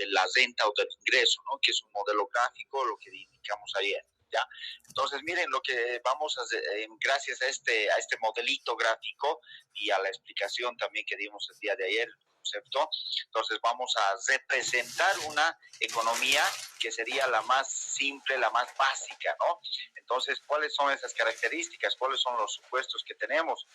de la renta o del ingreso, ¿no? Que es un modelo gráfico, lo que indicamos ayer. ¿Ya? Entonces, miren lo que vamos a hacer, gracias a este modelito gráfico y a la explicación también que dimos el día de ayer, concepto. Entonces vamos a representar una economía que sería la más simple, la más básica, ¿no? Entonces, ¿cuáles son esas características? ¿Cuáles son los supuestos que tenemos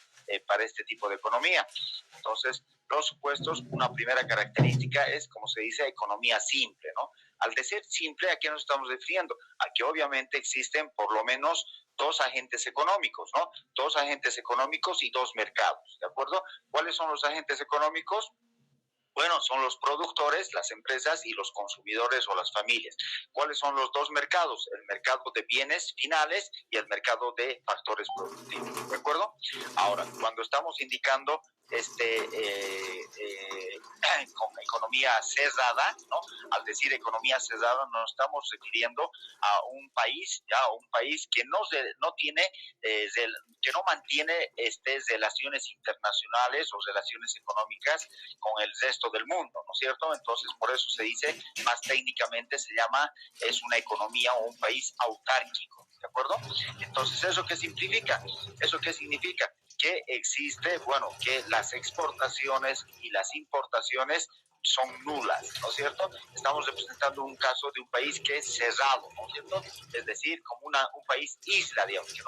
para este tipo de economía? Entonces, los supuestos, una primera característica es, como se dice, economía simple, ¿no? Al decir simple, ¿a qué nos estamos refiriendo? A que obviamente existen por lo menos dos agentes económicos, ¿no? Dos agentes económicos y dos mercados, ¿de acuerdo? ¿Cuáles son los agentes económicos? Bueno, son los productores, las empresas y los consumidores o las familias. ¿Cuáles son los dos mercados? El mercado de bienes finales y el mercado de factores productivos, ¿de acuerdo? Ahora, cuando estamos indicando con economía cerrada, ¿no? Al decir economía cerrada nos estamos refiriendo a un país, que no tiene, que no mantiene relaciones internacionales o relaciones económicas con el resto del mundo, ¿no es cierto? Entonces, por eso se dice, más técnicamente se llama, es una economía o un país autárquico, ¿de acuerdo? Entonces, ¿eso qué significa? ¿Eso qué significa? Que existe, bueno, que las exportaciones y las importaciones son nulas, ¿no es cierto? Estamos representando un caso de un país que es cerrado, ¿no es cierto? Es decir, como un país isla, digamos, que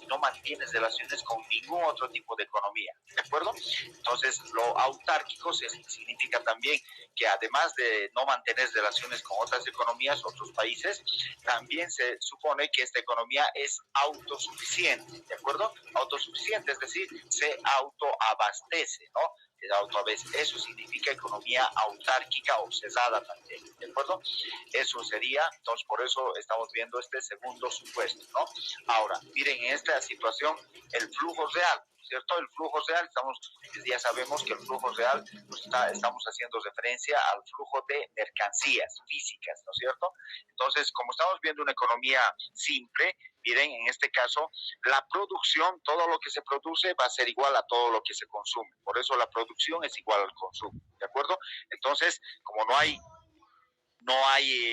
no mantiene relaciones con ningún otro tipo de economía, ¿de acuerdo? Entonces, lo autárquico significa también que además de no mantener relaciones con otras economías, otros países, también se supone que esta economía es autosuficiente, ¿de acuerdo? Autosuficiente, es decir, se autoabastece, ¿no? Eso significa economía autárquica o cerrada también, ¿de acuerdo? Eso sería, entonces por eso estamos viendo este segundo supuesto, ¿no? Ahora, miren, en esta situación, el flujo real, ¿cierto? El flujo real, ya sabemos que el flujo real estamos haciendo referencia al flujo de mercancías físicas, ¿no es cierto? Entonces, como estamos viendo una economía simple, miren, en este caso, la producción, todo lo que se produce va a ser igual a todo lo que se consume. Por eso la producción es igual al consumo, ¿de acuerdo? Entonces, como no hay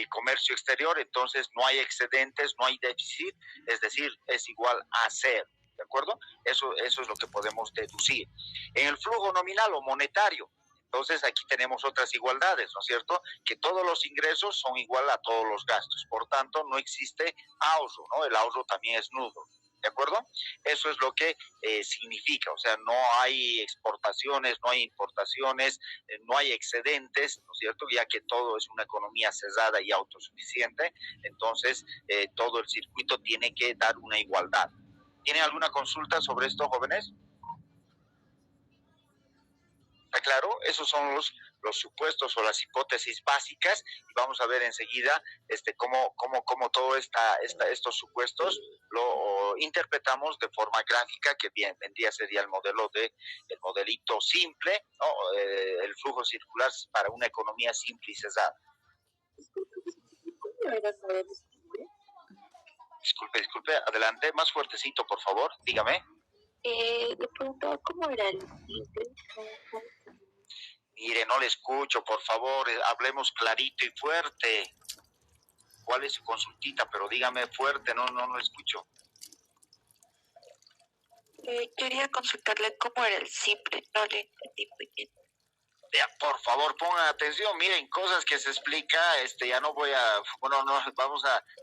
comercio exterior, entonces no hay excedentes, no hay déficit, es decir, es igual a cero, ¿de acuerdo? Eso es lo que podemos deducir. En el flujo nominal o monetario, entonces aquí tenemos otras igualdades, ¿no es cierto? Que todos los ingresos son igual a todos los gastos, por tanto no existe ahorro, ¿no? El ahorro también es nulo. ¿De acuerdo? Eso es lo que significa, o sea, no hay exportaciones, no hay importaciones, no hay excedentes, ¿no es cierto? Ya que todo es una economía cerrada y autosuficiente, entonces todo el circuito tiene que dar una igualdad. ¿Tienen alguna consulta sobre esto, jóvenes? ¿Está claro? Esos son los supuestos o las hipótesis básicas y vamos a ver enseguida cómo todo estos supuestos lo interpretamos de forma gráfica, que bien sería el modelito simple, ¿no? El flujo circular para una economía simple y cerrada. Disculpe, adelante, más fuertecito, por favor, dígame. Le preguntaba cómo era el simple. Mire, no le escucho, por favor, hablemos clarito y fuerte. ¿Cuál es su consultita? Pero dígame fuerte, no lo escucho. Quería consultarle cómo era el simple, no le entendí muy bien. Por favor, pongan atención, miren, cosas que se explica, ya no voy a,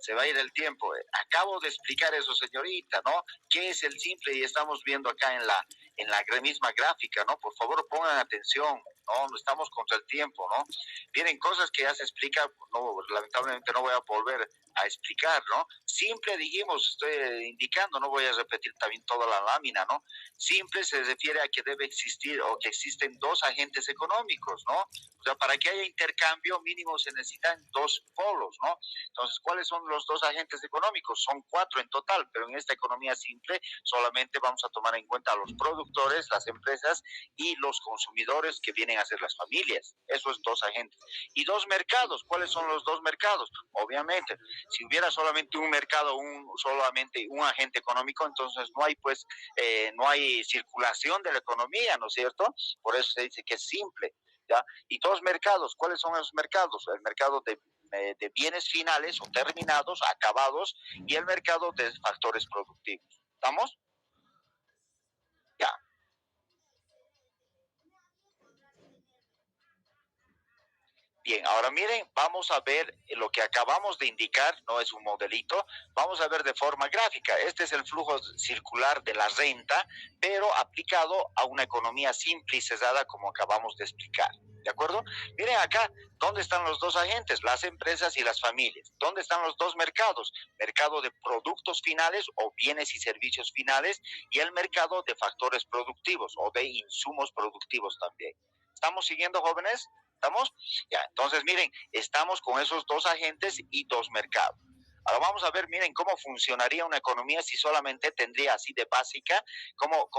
se va a ir el tiempo. Acabo de explicar eso, señorita, ¿no? ¿Qué es el simple? Y estamos viendo acá en la misma gráfica, ¿no? Por favor, pongan atención, ¿no? Estamos contra el tiempo, ¿no? Miren, cosas que ya se explica, no, lamentablemente no voy a volver a explicar, ¿no? Simple, dijimos, estoy indicando, no voy a repetir también toda la lámina, ¿no? Simple se refiere a que debe existir o que existen dos agentes económicos, ¿no? O sea, para que haya intercambio mínimo se necesitan dos polos, ¿no? Entonces, ¿cuáles son los dos agentes económicos? Son 4 en total, pero en esta economía simple solamente vamos a tomar en cuenta a los productores, las empresas y los consumidores, que vienen a ser las familias. Esos dos agentes. Y dos mercados. ¿Cuáles son los dos mercados? Obviamente, si hubiera solamente un mercado, solamente un agente económico, entonces no hay circulación de la economía, ¿no es cierto? Por eso se dice que es simple. ¿ya? Y dos mercados, ¿cuáles son esos mercados? El mercado de bienes finales o terminados, acabados, y el mercado de factores productivos. ¿Estamos? Ya. Bien, ahora miren, vamos a ver lo que acabamos de indicar, no es un modelito, vamos a ver de forma gráfica. Este es el flujo circular de la renta, pero aplicado a una economía simple y cesada como acabamos de explicar. ¿De acuerdo? Miren acá, ¿dónde están los dos agentes? Las empresas y las familias. ¿Dónde están los dos mercados? Mercado de productos finales o bienes y servicios finales y el mercado de factores productivos o de insumos productivos también. ¿Estamos siguiendo, jóvenes? ¿Estamos? Ya, entonces miren, estamos con esos dos agentes y dos mercados. Ahora vamos a ver, miren, cómo funcionaría una economía si solamente tendría así de básica, cómo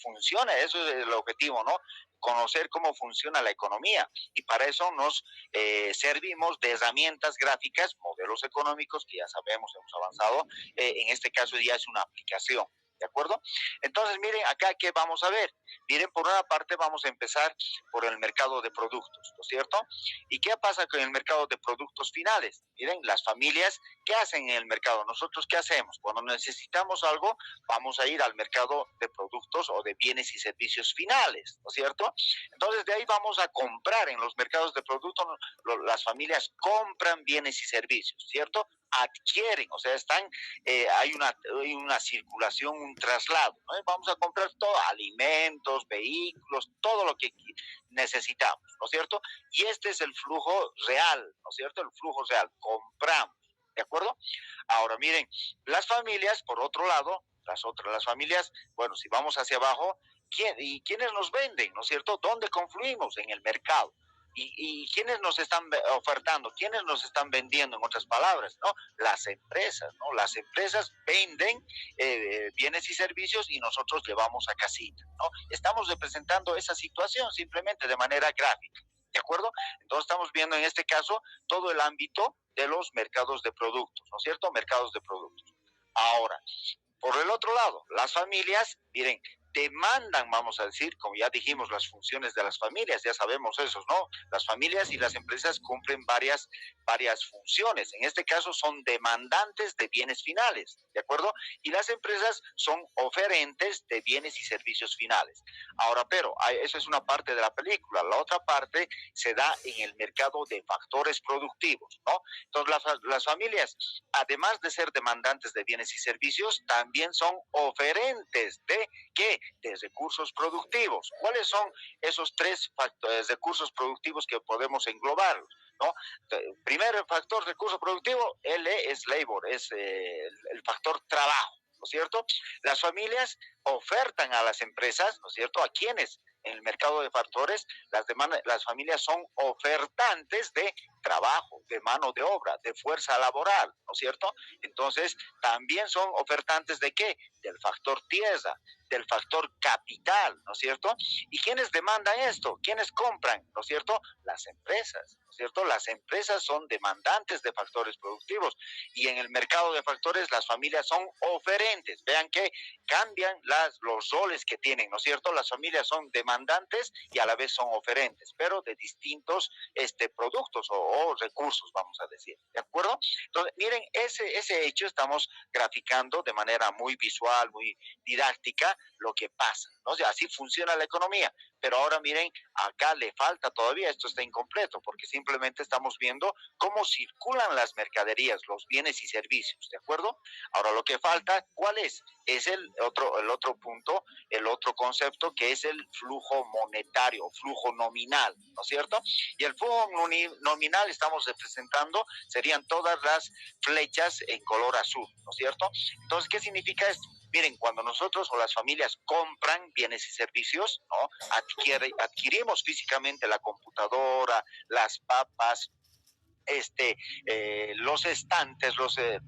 funciona, eso es el objetivo, ¿no? Conocer cómo funciona la economía y para eso nos servimos de herramientas gráficas, modelos económicos que ya sabemos, hemos avanzado, en este caso ya es una aplicación. ¿De acuerdo? Entonces, miren acá qué vamos a ver. Miren, por una parte vamos a empezar por el mercado de productos, ¿no es cierto? ¿Y qué pasa con el mercado de productos finales? Miren, las familias, ¿qué hacen en el mercado? Nosotros, ¿qué hacemos? Cuando necesitamos algo, vamos a ir al mercado de productos o de bienes y servicios finales, ¿no es cierto? Entonces, de ahí vamos a comprar en los mercados de productos, las familias compran bienes y servicios, ¿cierto? Adquieren, o sea, hay una circulación, un traslado, ¿no? Vamos a comprar todo, alimentos, vehículos, todo lo que necesitamos, ¿no es cierto? Y este es el flujo real, ¿no es cierto? El flujo real, compramos, ¿de acuerdo? Ahora miren, las familias, por otro lado, las familias, bueno, si vamos hacia abajo, ¿quiénes nos venden, ¿no es cierto? ¿Dónde confluimos? En el mercado. ¿Y quiénes nos están ofertando? ¿Quiénes nos están vendiendo, en otras palabras? ¿No? Las empresas, ¿no? Las empresas venden bienes y servicios y nosotros llevamos a casita, ¿no? Estamos representando esa situación simplemente de manera gráfica, ¿de acuerdo? Entonces estamos viendo en este caso todo el ámbito de los mercados de productos, ¿no es cierto? Mercados de productos. Ahora, por el otro lado, las familias, miren, demandan, vamos a decir, como ya dijimos, las funciones de las familias, ya sabemos eso, ¿no? Las familias y las empresas cumplen varias funciones. En este caso son demandantes de bienes finales, ¿de acuerdo? Y las empresas son oferentes de bienes y servicios finales. Ahora, pero eso es una parte de la película. La otra parte se da en el mercado de factores productivos, ¿no? Entonces, las familias, además de ser demandantes de bienes y servicios, también son oferentes de ¿qué? De recursos productivos. ¿Cuáles son esos tres recursos productivos que podemos englobar? ¿No? Primer factor, recurso productivo, L es labor, es el factor trabajo, ¿no es cierto? Las familias ofertan a las empresas, ¿no es cierto? ¿A quiénes? En el mercado de factores, las familias son ofertantes de trabajo, de mano de obra, de fuerza laboral, ¿no es cierto? Entonces, también son ofertantes de ¿qué? Del factor tierra, del factor capital, ¿no es cierto? ¿Y quiénes demandan esto? ¿Quiénes compran? ¿No es cierto? Las empresas, ¿no es cierto? Las empresas son demandantes de factores productivos y en el mercado de factores las familias son oferentes. Vean que cambian los roles que tienen, ¿no es cierto? Las familias son demandantes y a la vez son oferentes, pero de distintos productos o recursos, vamos a decir, ¿de acuerdo? Entonces, miren, ese hecho estamos graficando de manera muy visual, muy didáctica, lo que pasa, ¿no? O sea, así funciona la economía, pero ahora miren, acá le falta todavía, esto está incompleto, porque simplemente estamos viendo cómo circulan las mercaderías, los bienes y servicios, ¿de acuerdo? Ahora lo que falta, ¿cuál es? Es el otro punto, el otro concepto, que es el flujo monetario, flujo nominal, ¿no es cierto? Y el flujo nominal estamos representando, serían todas las flechas en color azul, ¿no es cierto? Entonces, ¿qué significa esto? Miren, cuando nosotros o las familias compran bienes y servicios, ¿no? Adquirimos físicamente la computadora, las papas, los estantes,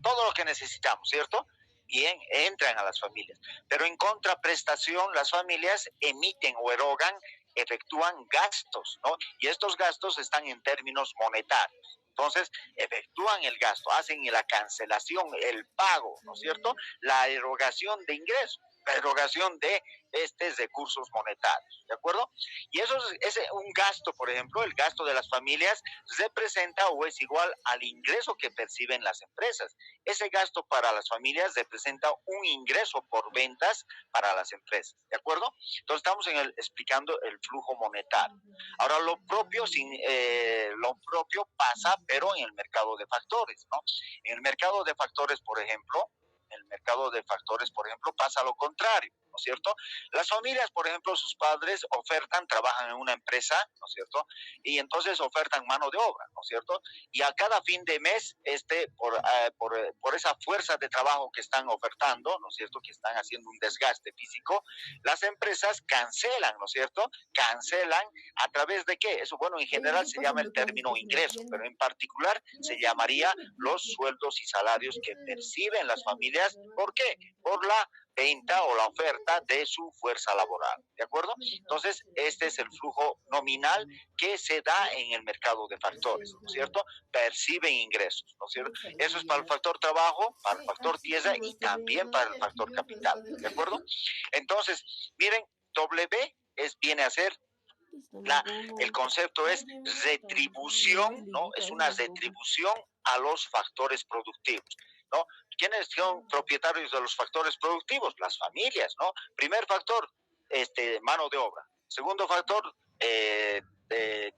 todo lo que necesitamos, ¿cierto? Bien, entran a las familias. Pero en contraprestación, las familias emiten o erogan, efectúan gastos, ¿no? Y estos gastos están en términos monetarios. Entonces, efectúan el gasto, hacen la cancelación, el pago, ¿no es cierto? La erogación de ingresos. erogación de estos recursos monetarios, ¿de acuerdo? Y eso es un gasto, por ejemplo, el gasto de las familias representa o es igual al ingreso que perciben las empresas. Ese gasto para las familias representa un ingreso por ventas para las empresas, ¿de acuerdo? Entonces estamos explicando el flujo monetario. Ahora lo propio pasa, pero en el mercado de factores, ¿no? En el mercado de factores, por ejemplo, pasa lo contrario, ¿no es cierto? Las familias, por ejemplo, sus padres trabajan en una empresa, ¿no es cierto? Y entonces ofertan mano de obra, ¿no es cierto? Y a cada fin de mes, por esa fuerza de trabajo que están ofertando, ¿no es cierto? Que están haciendo un desgaste físico, las empresas cancelan, ¿no es cierto? Cancelan a través de qué? Eso, bueno, en general se llama el término ingreso, pero en particular se llamaría los sueldos y salarios que perciben las familias. ¿Por qué? Por la venta o la oferta de su fuerza laboral, ¿de acuerdo? Entonces, este es el flujo nominal que se da en el mercado de factores, ¿no es cierto? Perciben ingresos, ¿no es cierto? Eso es para el factor trabajo, para el factor tierra y también para el factor capital, ¿de acuerdo? Entonces, miren, viene a ser el concepto es retribución, ¿no? Es una retribución a los factores productivos, ¿no? ¿Quiénes son propietarios de los factores productivos? Las familias, ¿no? Primer factor, mano de obra. Segundo factor,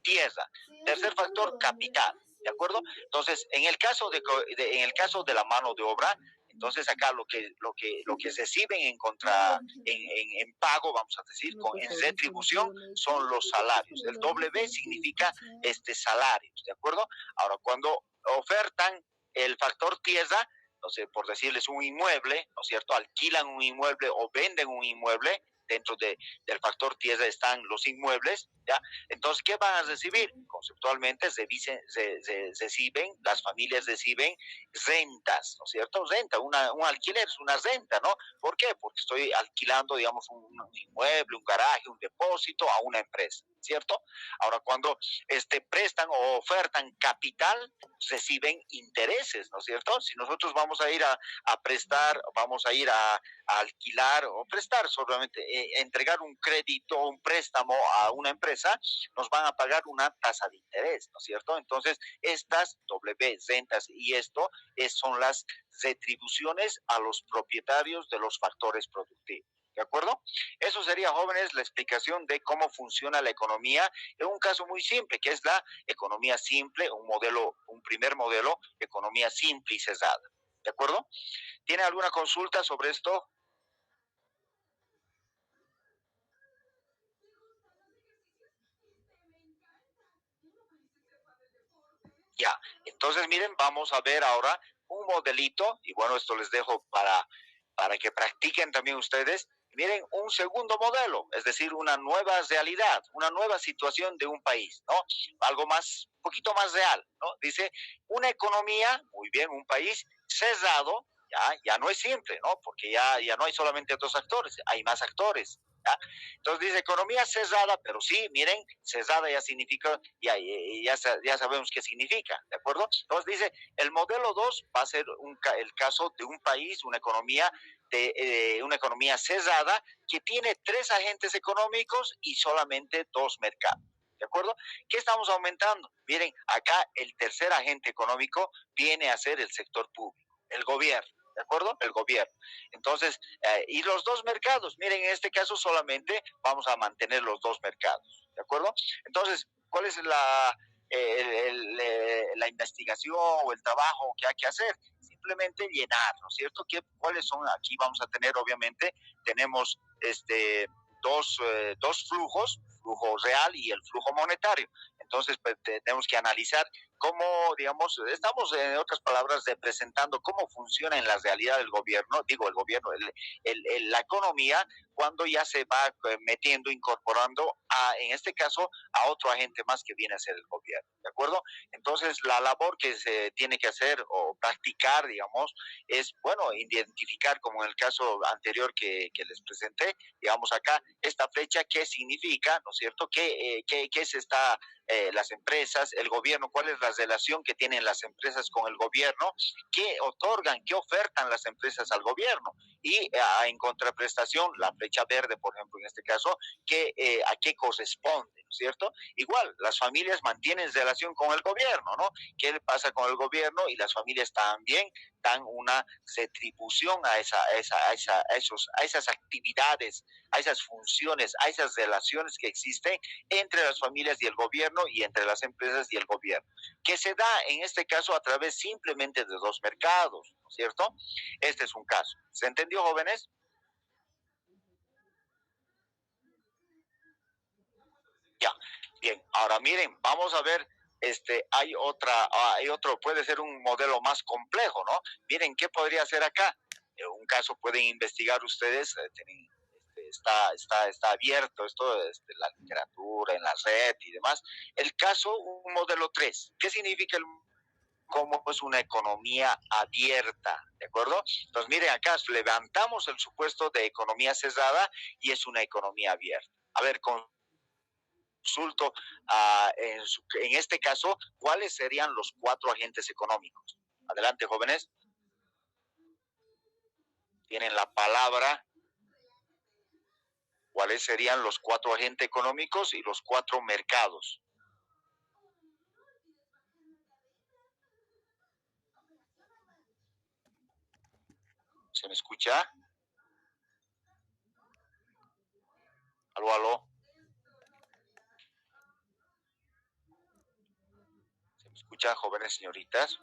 tierra. Tercer factor, capital, ¿de acuerdo? Entonces, en el caso de la mano de obra, entonces acá lo que reciben en pago, vamos a decir, en retribución, son los salarios. El W significa salarios, ¿de acuerdo? Ahora, cuando ofertan el factor tierra, no sé, por decirles un inmueble, ¿no es cierto? Alquilan un inmueble o venden un inmueble, dentro del factor tierra están los inmuebles, ¿ya? Entonces, ¿qué van a recibir? Conceptualmente las familias reciben rentas, ¿no es cierto? Renta, un alquiler es una renta, ¿no? ¿Por qué? Porque estoy alquilando, digamos, un inmueble, un garaje, un depósito a una empresa, ¿cierto? Ahora, cuando prestan o ofertan capital, reciben intereses, ¿no es cierto? Si nosotros vamos a ir a prestar, vamos a ir a alquilar o prestar, solamente entregar un crédito o un préstamo a una empresa, nos van a pagar una tasa de interés, ¿no es cierto? Entonces, estas rentas y esto son las retribuciones a los propietarios de los factores productivos. ¿De acuerdo? Eso sería, jóvenes, la explicación de cómo funciona la economía en un caso muy simple, que es la economía simple, un primer modelo, economía simple y cerrada. ¿De acuerdo? ¿Tiene alguna consulta sobre esto? Ya, entonces miren, vamos a ver ahora un modelito, y bueno, esto les dejo para que practiquen también ustedes. Miren, un segundo modelo, es decir, una nueva realidad, una nueva situación de un país, ¿no? Algo más, un poquito más real, ¿no? Dice, una economía, muy bien, un país cerrado, ya no es simple, ¿no? Porque ya no hay solamente dos actores, hay más actores. ¿Ya? Entonces dice economía cerrada, pero sí, miren, cerrada ya significa, ya sabemos qué significa, ¿de acuerdo? Entonces dice, el modelo 2 va a ser el caso de un país, una economía cerrada que tiene 3 agentes económicos y solamente 2 mercados. ¿De acuerdo? ¿Qué estamos aumentando? Miren, acá el tercer agente económico viene a ser el sector público, el gobierno. ¿De acuerdo? El gobierno. Entonces, y los 2 mercados, miren, en este caso solamente vamos a mantener los 2 mercados. ¿De acuerdo? Entonces, ¿cuál es la investigación o el trabajo que hay que hacer? Simplemente llenar, ¿no es cierto? ¿Cuáles son? Aquí vamos a tener, obviamente, tenemos dos flujos, flujo real y el flujo monetario. Entonces, pues, tenemos que analizar cómo, digamos, estamos, en otras palabras, representando cómo funciona en la realidad del gobierno, la economía, cuando ya se va metiendo, incorporando en este caso, a otro agente más que viene a ser el gobierno, ¿de acuerdo? Entonces, la labor que se tiene que hacer o practicar, digamos, es, bueno, identificar, como en el caso anterior que les presenté, digamos acá, esta flecha, qué significa, ¿no es cierto? ¿Qué se está, las empresas, el gobierno, cuál es la relación que tienen las empresas con el gobierno, qué otorgan, qué ofertan las empresas al gobierno. Y en contraprestación, la flecha verde, por ejemplo, en este caso, a qué corresponde, ¿no es cierto? Igual, las familias mantienen relación con el gobierno, ¿no? ¿Qué le pasa con el gobierno? Y las familias también dan una retribución a esas actividades, a esas funciones, a esas relaciones que existen entre las familias y el gobierno y entre las empresas y el gobierno, que se da en este caso a través simplemente de dos mercados, ¿no es cierto? Este es un caso. ¿Se entendió, jóvenes? Ya, bien. Ahora miren, vamos a ver, hay otro, puede ser un modelo más complejo, ¿no? Miren, ¿qué podría ser acá? Un caso pueden investigar ustedes, está abierto esto, la literatura en la red y demás. El caso, un modelo 3. ¿Qué significa cómo es una economía abierta? ¿De acuerdo? Entonces, miren, acá levantamos el supuesto de economía cerrada y es una economía abierta. A ver, consulto en este caso, ¿cuáles serían los cuatro agentes económicos? Adelante, jóvenes. Tienen la palabra. ¿Cuáles serían los cuatro agentes económicos y los cuatro mercados? ¿Se me escucha? ¿Aló, aló? ¿Se me escucha, jóvenes señoritas?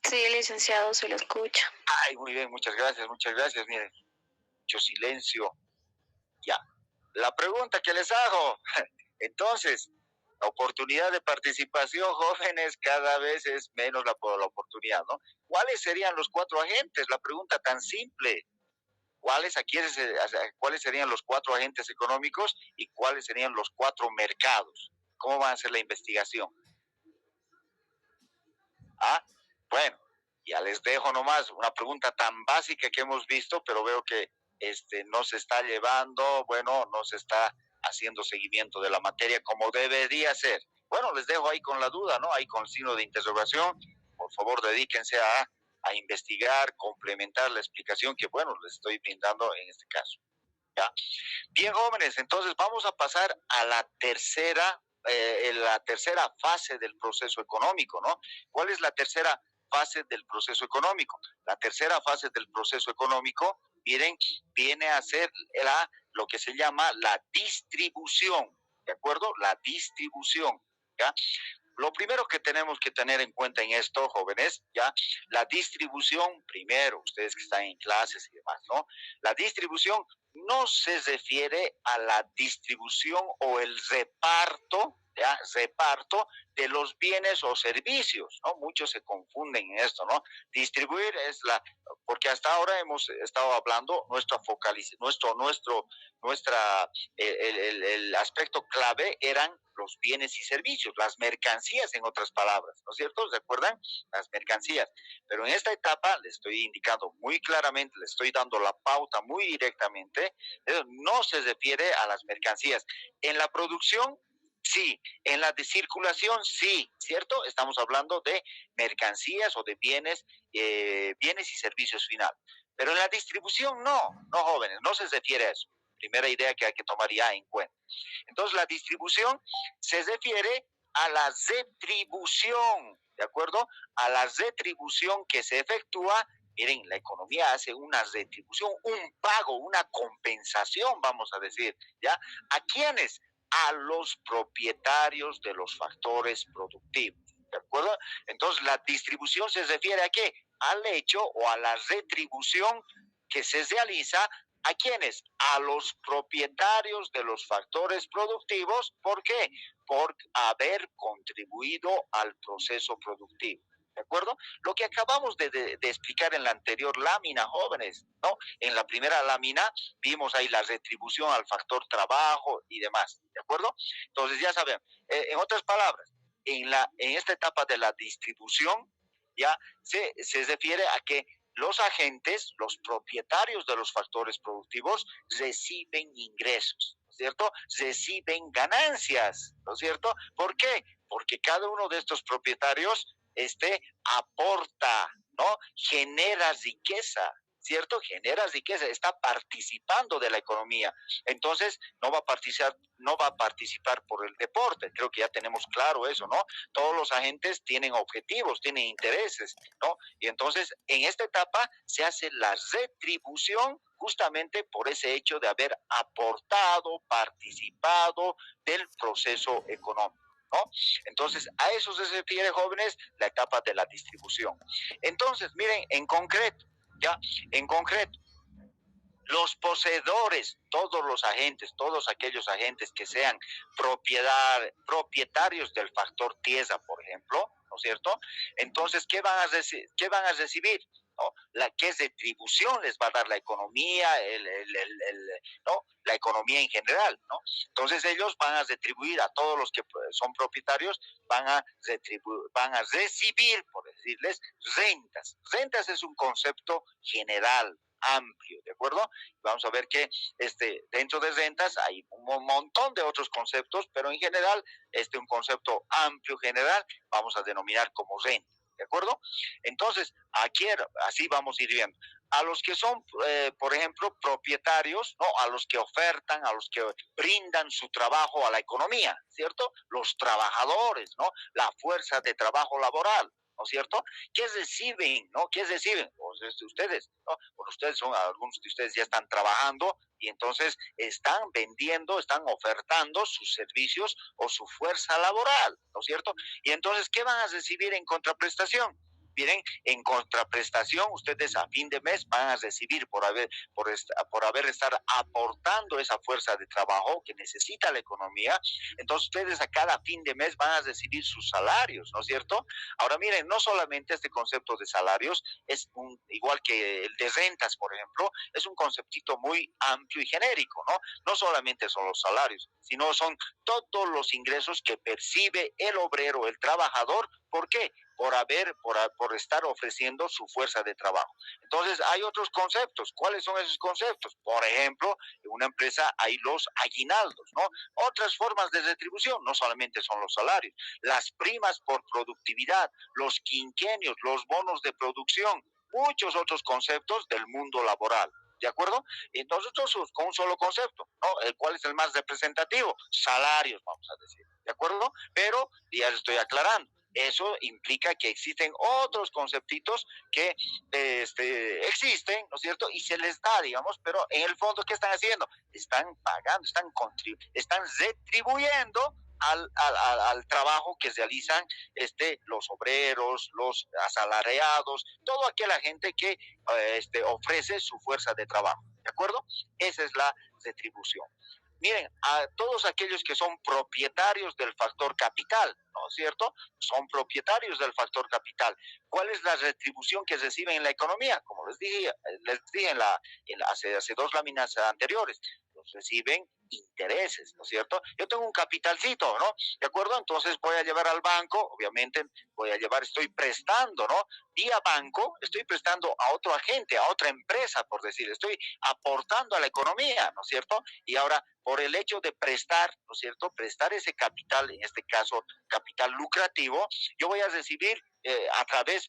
Sí, licenciado, se lo escucha. Ay, muy bien, muchas gracias, muchas gracias. Miren, mucho silencio. Ya. La pregunta que les hago, entonces, la oportunidad de participación, jóvenes, cada vez es menos la oportunidad, ¿no? ¿Cuáles serían los cuatro agentes? La pregunta tan simple. ¿Cuáles serían los cuatro agentes económicos y cuáles serían los cuatro mercados? ¿Cómo van a hacer la investigación? Bueno, ya les dejo nomás una pregunta tan básica que hemos visto, pero veo que no se está llevando, no se está haciendo seguimiento de la materia como debería ser. Bueno, les dejo ahí con la duda, ¿no? Ahí con el signo de interrogación. Por favor, dedíquense a investigar, complementar la explicación que, les estoy brindando en este caso. ¿Ya? Bien, jóvenes, entonces vamos a pasar a la tercera fase del proceso económico, ¿no? ¿Cuál es la tercera fase del proceso económico? La tercera fase del proceso económico, miren, viene a ser lo que se llama la distribución, ¿de acuerdo? La distribución, ¿ya? Lo primero que tenemos que tener en cuenta en esto, jóvenes, ya, la distribución, primero, ustedes que están en clases y demás, ¿no? La distribución no se refiere a la distribución o el reparto, ¿ya? Reparto de los bienes o servicios, ¿no? Muchos se confunden en esto, ¿no? Distribuir porque hasta ahora hemos estado hablando, el aspecto clave eran los bienes y servicios, las mercancías en otras palabras, ¿no es cierto? ¿Se acuerdan? Las mercancías. Pero en esta etapa le estoy indicando muy claramente, le estoy dando la pauta muy directamente, no se refiere a las mercancías. En la producción, sí. En la de circulación, sí, ¿cierto? Estamos hablando de mercancías o de bienes y servicios final. Pero en la distribución, no, jóvenes, no se refiere a eso. Primera idea que hay que tomar ya en cuenta. Entonces, la distribución se refiere a la retribución, ¿de acuerdo? A la retribución que se efectúa. Miren, la economía hace una retribución, un pago, una compensación, vamos a decir, ¿ya? ¿A quiénes? A los propietarios de los factores productivos, ¿de acuerdo? Entonces, la distribución se refiere a qué? Al hecho o a la retribución que se realiza. ¿A quiénes? A los propietarios de los factores productivos. ¿Por qué? Por haber contribuido al proceso productivo. ¿De acuerdo? Lo que acabamos de explicar en la anterior lámina, jóvenes, ¿no? En la primera lámina vimos ahí la retribución al factor trabajo y demás. ¿De acuerdo? Entonces ya saben, en otras palabras, en esta etapa de la distribución, ya se refiere a que los agentes, los propietarios de los factores productivos, reciben ingresos, ¿cierto? Reciben ganancias, ¿no es cierto? ¿Por qué? Porque cada uno de estos propietarios aporta, ¿no? Genera riqueza, ¿cierto? Genera riqueza, está participando de la economía. Entonces, no va a participar por el deporte. Creo que ya tenemos claro eso, ¿no? Todos los agentes tienen objetivos, tienen intereses, ¿no? Y entonces, en esta etapa se hace la retribución justamente por ese hecho de haber aportado, participado del proceso económico, ¿no? Entonces, a eso se refiere, jóvenes, la etapa de la distribución. Entonces, miren, en concreto, los poseedores, todos los agentes, todos aquellos agentes que sean propietarios del factor tierra, por ejemplo, ¿no es cierto? Entonces, ¿qué van a recibir? ¿No? ¿Qué retribución les va a dar la economía, ¿no? La economía en general, ¿no? Entonces ellos van a retribuir a todos los que son propietarios, van a recibir, por decirles, rentas. Rentas es un concepto general, amplio, ¿de acuerdo? Vamos a ver que dentro de rentas hay un montón de otros conceptos, pero en general, un concepto amplio general, vamos a denominar como renta, ¿de acuerdo? Entonces, aquí así vamos a ir viendo. A los que son, por ejemplo, propietarios, ¿no? A los que ofertan, a los que brindan su trabajo a la economía, ¿cierto? Los trabajadores, ¿no? La fuerza de trabajo laboral, ¿no es cierto? ¿Qué reciben, no? ¿Qué reciben? Pues ustedes, ¿no? Bueno, algunos de ustedes ya están trabajando y entonces están vendiendo, están ofertando sus servicios o su fuerza laboral, ¿no es cierto? Y entonces, ¿qué van a recibir en contraprestación? Miren, en contraprestación, ustedes a fin de mes van a recibir por estar aportando esa fuerza de trabajo que necesita la economía. Entonces, ustedes a cada fin de mes van a recibir sus salarios, ¿no es cierto? Ahora, miren, no solamente este concepto de salarios es igual que el de rentas, por ejemplo, es un conceptito muy amplio y genérico, ¿no? No solamente son los salarios, sino son todos los ingresos que percibe el obrero, el trabajador. ¿Por qué? Por estar ofreciendo su fuerza de trabajo. Entonces, hay otros conceptos. ¿Cuáles son esos conceptos? Por ejemplo, en una empresa hay los aguinaldos, ¿no? Otras formas de retribución, no solamente son los salarios, las primas por productividad, los quinquenios, los bonos de producción, muchos otros conceptos del mundo laboral. ¿De acuerdo? Entonces, nosotros con un solo concepto, ¿no? ¿Cuál es el más representativo? Salarios, vamos a decir. ¿De acuerdo? Pero ya estoy aclarando. Eso implica que existen otros conceptitos que existen, ¿no es cierto? Y se les da, digamos, pero en el fondo, ¿qué están haciendo? Están pagando, están retribuyendo al trabajo que realizan los obreros, los asalariados, toda aquella gente que ofrece su fuerza de trabajo, ¿de acuerdo? Esa es la retribución. Miren, a todos aquellos que son propietarios del factor capital, ¿no es cierto? Son propietarios del factor capital. ¿Cuál es la retribución que reciben en la economía? Como les dije hace dos láminas anteriores, los reciben intereses, ¿no es cierto? Yo tengo un capitalcito, ¿no? ¿De acuerdo? Entonces voy a llevar al banco, obviamente estoy prestando, ¿no? Vía banco, estoy prestando a otro agente, a otra empresa, por decir, estoy aportando a la economía, ¿no es cierto? Y ahora, por el hecho de prestar, ¿no es cierto? Prestar ese capital, en este caso, capital lucrativo, yo voy a recibir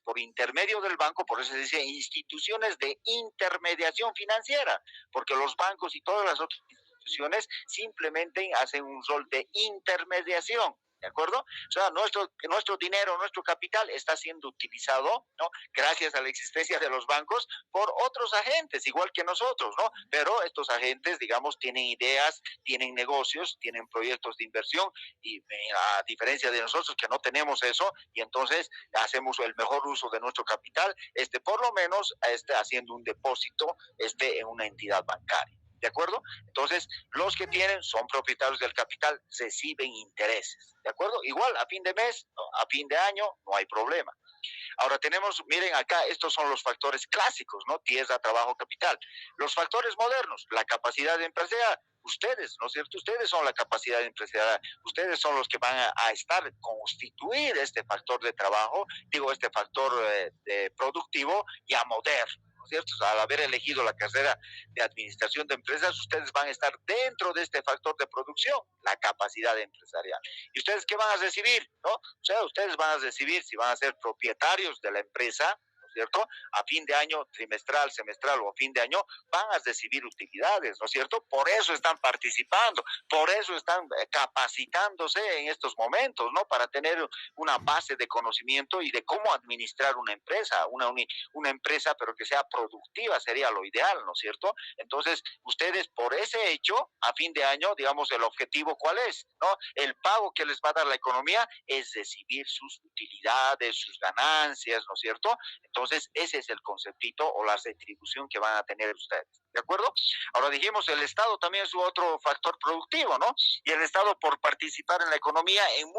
por intermedio del banco, por eso se dice instituciones de intermediación financiera, porque los bancos y todas las otras instituciones simplemente hacen un rol de intermediación. ¿De acuerdo? O sea, nuestro dinero, nuestro capital está siendo utilizado, ¿no? Gracias a la existencia de los bancos por otros agentes, igual que nosotros, ¿no? Pero estos agentes, digamos, tienen ideas, tienen negocios, tienen proyectos de inversión y a diferencia de nosotros que no tenemos eso y entonces hacemos el mejor uso de nuestro capital, por lo menos haciendo un depósito en una entidad bancaria. ¿De acuerdo? Entonces, los que son propietarios del capital, reciben intereses. ¿De acuerdo? Igual, a fin de mes, ¿no? A fin de año, no hay problema. Ahora miren acá, estos son los factores clásicos, ¿no? Tierra, trabajo, capital. Los factores modernos, la capacidad de empresarial. Ustedes, ¿no es cierto? Ustedes son la capacidad de empresarial. Ustedes son los que van a constituir este factor de trabajo, este factor productivo ya moderno. es cierto? Al haber elegido la carrera de administración de empresas, ustedes van a estar dentro de este factor de producción, la capacidad empresarial. ¿Y ustedes qué van a recibir? ¿No? O sea, ustedes van a recibir, si van a ser propietarios de la empresa, ¿no es cierto? A fin de año, trimestral, semestral o a fin de año, van a recibir utilidades, ¿no es cierto? Por eso están participando, por eso están capacitándose en estos momentos, ¿no? Para tener una base de conocimiento y de cómo administrar una empresa, una empresa, pero que sea productiva, sería lo ideal, ¿no es cierto? Entonces, ustedes por ese hecho, a fin de año, digamos, el objetivo, ¿cuál es? ¿No? El pago que les va a dar la economía es recibir sus utilidades, sus ganancias, ¿no es cierto? Entonces, ese es el conceptito o la retribución que van a tener ustedes, ¿de acuerdo? Ahora dijimos, el Estado también es otro factor productivo, ¿no? Y el Estado, por participar en la economía, en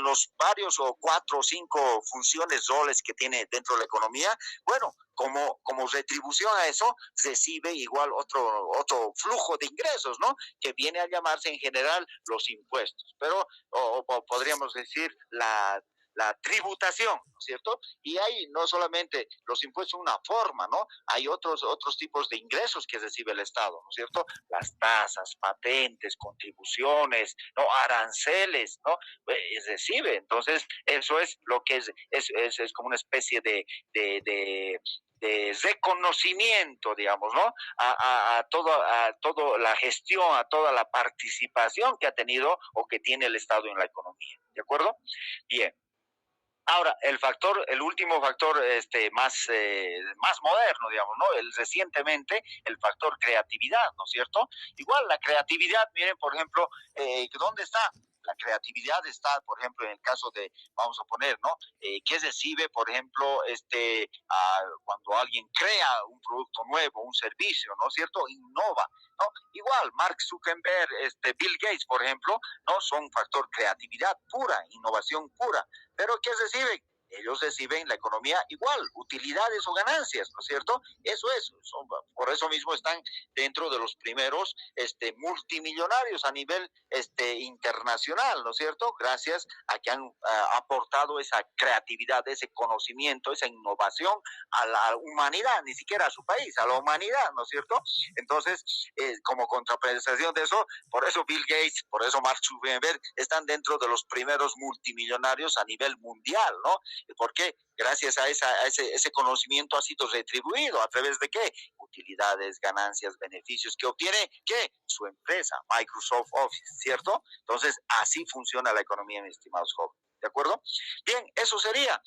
los varios o 4 o 5 funciones, roles que tiene dentro de la economía, bueno, como retribución a eso, recibe igual otro flujo de ingresos, ¿no? Que viene a llamarse en general los impuestos, pero o podríamos decir la tributación, ¿no es cierto? Y hay no solamente los impuestos son una forma, ¿no? Hay otros tipos de ingresos que recibe el Estado, ¿no es cierto? Las tasas, patentes, contribuciones, ¿no? Aranceles, ¿no? Recibe. Entonces, eso es lo que es como una especie de reconocimiento, digamos, ¿no? A todo la gestión, a toda la participación que ha tenido o que tiene el Estado en la economía, ¿de acuerdo? Bien. Ahora, el último factor más moderno, digamos, ¿no? Recientemente, el factor creatividad, ¿no es cierto? Igual, la creatividad, miren, por ejemplo, ¿dónde está? La creatividad está, por ejemplo, en el caso de, vamos a poner, ¿no? ¿Qué recibe, por ejemplo, cuando alguien crea un producto nuevo, un servicio, ¿no es cierto? Innova, ¿no? Igual, Mark Zuckerberg, Bill Gates, por ejemplo, ¿no? Son factor creatividad pura, innovación pura. ¿Pero qué reciben? Ellos reciben la economía igual, utilidades o ganancias, ¿no es cierto? Eso es, por eso mismo están dentro de los primeros multimillonarios a nivel internacional, ¿no es cierto? Gracias a que han aportado esa creatividad, ese conocimiento, esa innovación a la humanidad, ni siquiera a su país, a la humanidad, ¿no es cierto? Entonces, como contraprestación de eso, por eso Bill Gates, por eso Mark Zuckerberg están dentro de los primeros multimillonarios a nivel mundial, ¿no? ¿Por qué? Gracias a ese conocimiento ha sido retribuido. ¿A través de qué? Utilidades, ganancias, beneficios que obtiene, ¿qué? Su empresa, Microsoft Office, ¿cierto? Entonces, así funciona la economía, mis estimados jóvenes. ¿De acuerdo? Bien, eso sería a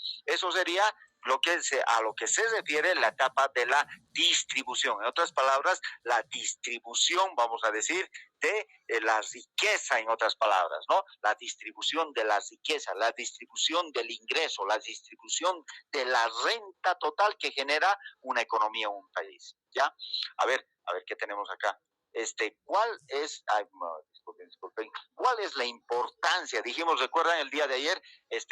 lo que se refiere la etapa de la distribución. En otras palabras, la distribución, vamos a decir, de la riqueza, en otras palabras, ¿no? La distribución de la riqueza, la distribución del ingreso, la distribución de la renta total que genera una economía o un país, ¿ya? A ver qué tenemos acá. ¿Cuál es, disculpen, cuál es la importancia? Dijimos, recuerdan el día de ayer,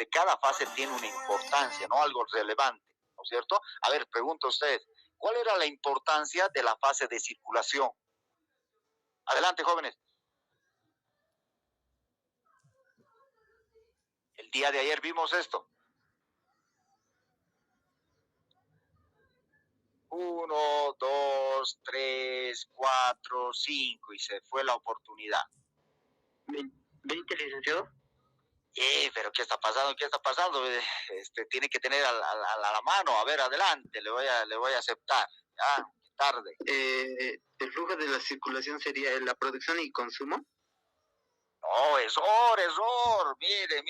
cada fase tiene una importancia, ¿no? Algo relevante, ¿no es cierto? A ver, pregunto a usted, ¿cuál era la importancia de la fase de circulación? Adelante, jóvenes. El día de ayer vimos esto. 1, 2, 3, 4, 5 y se fue la oportunidad. 20, licenciado. Pero ¿qué está pasando? ¿Qué está pasando? Tiene que tener a la mano. A ver, adelante, le voy a aceptar. Ya, tarde. El flujo de la circulación sería la producción y consumo. No, error. Mire.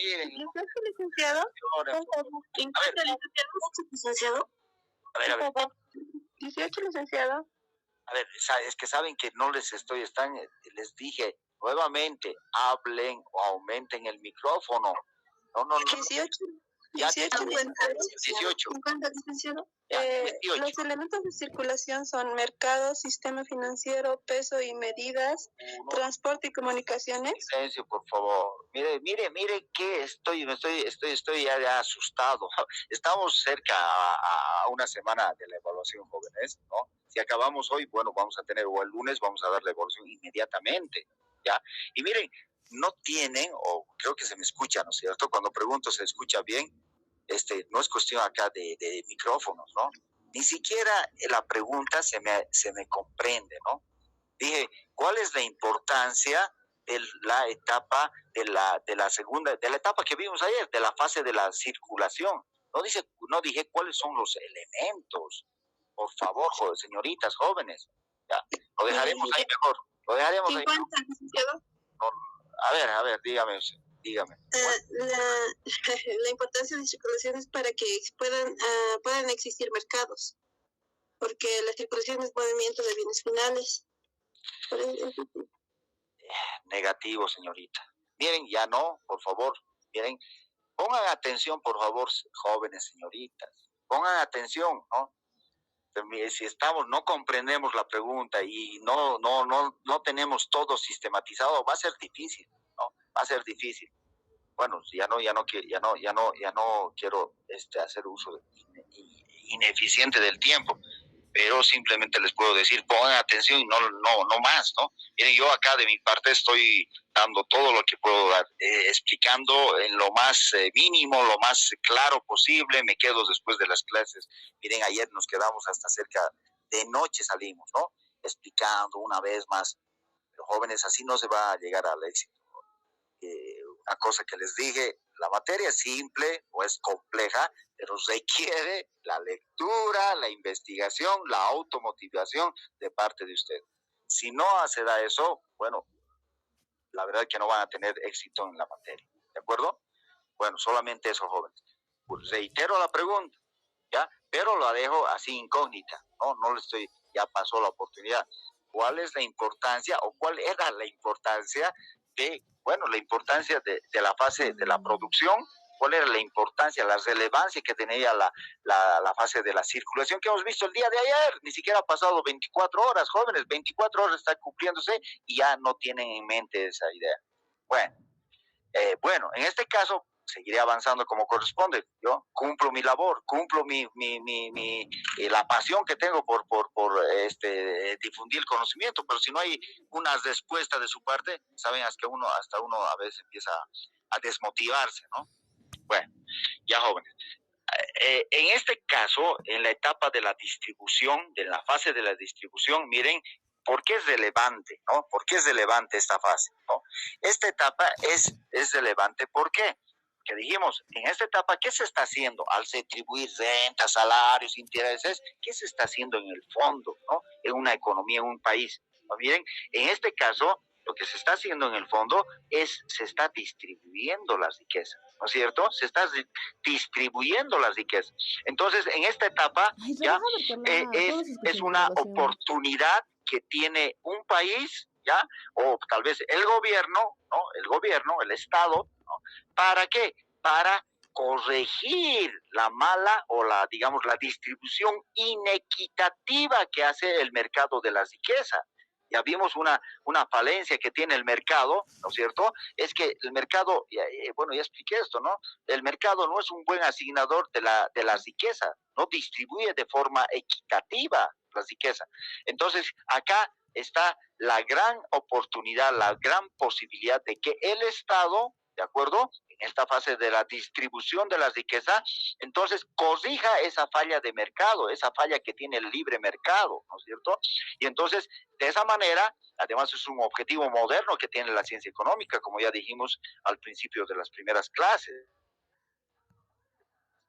Licenciado. Licenciado. A ver. 18, licenciado. A ver, es que saben que no les les dije nuevamente, hablen o aumenten el micrófono. No. 18. Ya 18, 18. 50, licenciado. 18. Los elementos de circulación son mercado, sistema financiero, peso y medidas, transporte y comunicaciones. Silencio, por favor. Mire que estoy ya asustado. Estamos cerca a una semana de la evaluación, jóvenes, ¿no? Si acabamos hoy, bueno, vamos a tener, o el lunes vamos a dar la evaluación inmediatamente, ¿ya? Y miren, no tienen, o creo que se me escucha, ¿no es cierto? Cuando pregunto, ¿se escucha bien? No es cuestión acá de micrófonos, ¿no? Ni siquiera la pregunta se me comprende, ¿no? Dije, ¿cuál es la importancia de la etapa de la segunda, de la etapa que vimos ayer, de la fase de la circulación? No dije cuáles son los elementos. Por favor, señoritas, jóvenes. Ya, lo dejaremos ahí mejor. Lo dejaremos 50, ahí mejor. licenciado. A ver, dígame. La importancia de circulación es para que puedan existir mercados, porque la circulación es movimiento de bienes finales. Negativo, señorita. Miren, ya no, por favor. Miren, pongan atención, por favor, jóvenes señoritas. Pongan atención, ¿no? Si no comprendemos la pregunta y no tenemos todo sistematizado, va a ser difícil, ¿no? Va a ser difícil. Bueno, ya no quiero hacer uso ineficiente del tiempo, pero simplemente les puedo decir, pongan atención y no más, ¿no? Miren, yo acá de mi parte estoy dando todo lo que puedo dar, explicando en lo más mínimo, lo más claro posible. Me quedo después de las clases. Miren, ayer nos quedamos hasta cerca de noche, salimos, ¿no? Explicando una vez más. Pero jóvenes, así no se va a llegar al éxito. Una cosa que les dije, la materia es simple o es compleja, pero requiere la lectura, la investigación, la automotivación de parte de usted. Si no se da eso, bueno, la verdad es que no van a tener éxito en la materia, ¿de acuerdo? Bueno, solamente eso, jóvenes. Pues reitero la pregunta, ¿ya? Pero la dejo así incógnita, ¿no? No le estoy, ya pasó la oportunidad. ¿Cuál es la importancia o cuál era la importancia la importancia de la fase de la producción? ¿Cuál era la importancia, la relevancia que tenía la fase de la circulación que hemos visto el día de ayer? Ni siquiera ha pasado 24 horas, jóvenes, 24 horas está cumpliéndose y ya no tienen en mente esa idea. Bueno, en este caso seguiré avanzando como corresponde. Yo cumplo mi labor, cumplo la pasión que tengo por difundir el conocimiento, pero si no hay una respuesta de su parte, saben, hasta uno a veces empieza a desmotivarse, ¿no? Bueno, ya jóvenes. En este caso, en la etapa de la distribución, de la fase de la distribución, miren, ¿por qué es relevante, no? ¿Por qué es relevante esta fase, no? Esta etapa es relevante, ¿por qué? Que dijimos, en esta etapa, ¿qué se está haciendo? Al distribuir rentas, salarios, intereses, ¿qué se está haciendo en el fondo, no? En una economía, en un país. ¿No? Miren, en este caso, lo que se está haciendo en el fondo se está distribuyendo las riquezas, ¿no es cierto? Se está distribuyendo las riquezas. Entonces, en esta etapa, ya es una oportunidad que tiene un país, ¿ya? O tal vez el gobierno, ¿no? El Estado, ¿no? ¿Para qué? Para corregir la mala o la distribución inequitativa que hace el mercado de la riqueza. Ya vimos una falencia que tiene el mercado, ¿no es cierto? Es que el mercado, ya expliqué esto, ¿no? El mercado no es un buen asignador de la riqueza, no distribuye de forma equitativa la riqueza. Entonces, acá está la gran oportunidad, la gran posibilidad de que el Estado, ¿de acuerdo?, en esta fase de la distribución de la riqueza, entonces corrija esa falla de mercado, esa falla que tiene el libre mercado, ¿no es cierto? Y entonces, de esa manera, además es un objetivo moderno que tiene la ciencia económica, como ya dijimos al principio de las primeras clases,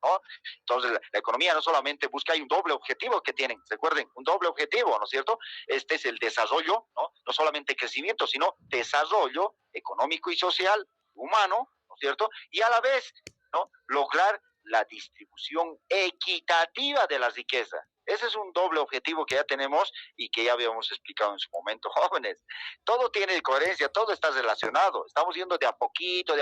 ¿no? Entonces, la economía no solamente busca, hay un doble objetivo que tienen, recuerden, un doble objetivo, ¿no es cierto? Este es el desarrollo, ¿no? No solamente crecimiento, sino desarrollo económico y social, humano, ¿no es cierto? Y a la vez, ¿no?, lograr la distribución equitativa de la riqueza. Ese es un doble objetivo que ya tenemos y que ya habíamos explicado en su momento, jóvenes. Todo tiene coherencia, todo está relacionado. Estamos yendo de a poquito,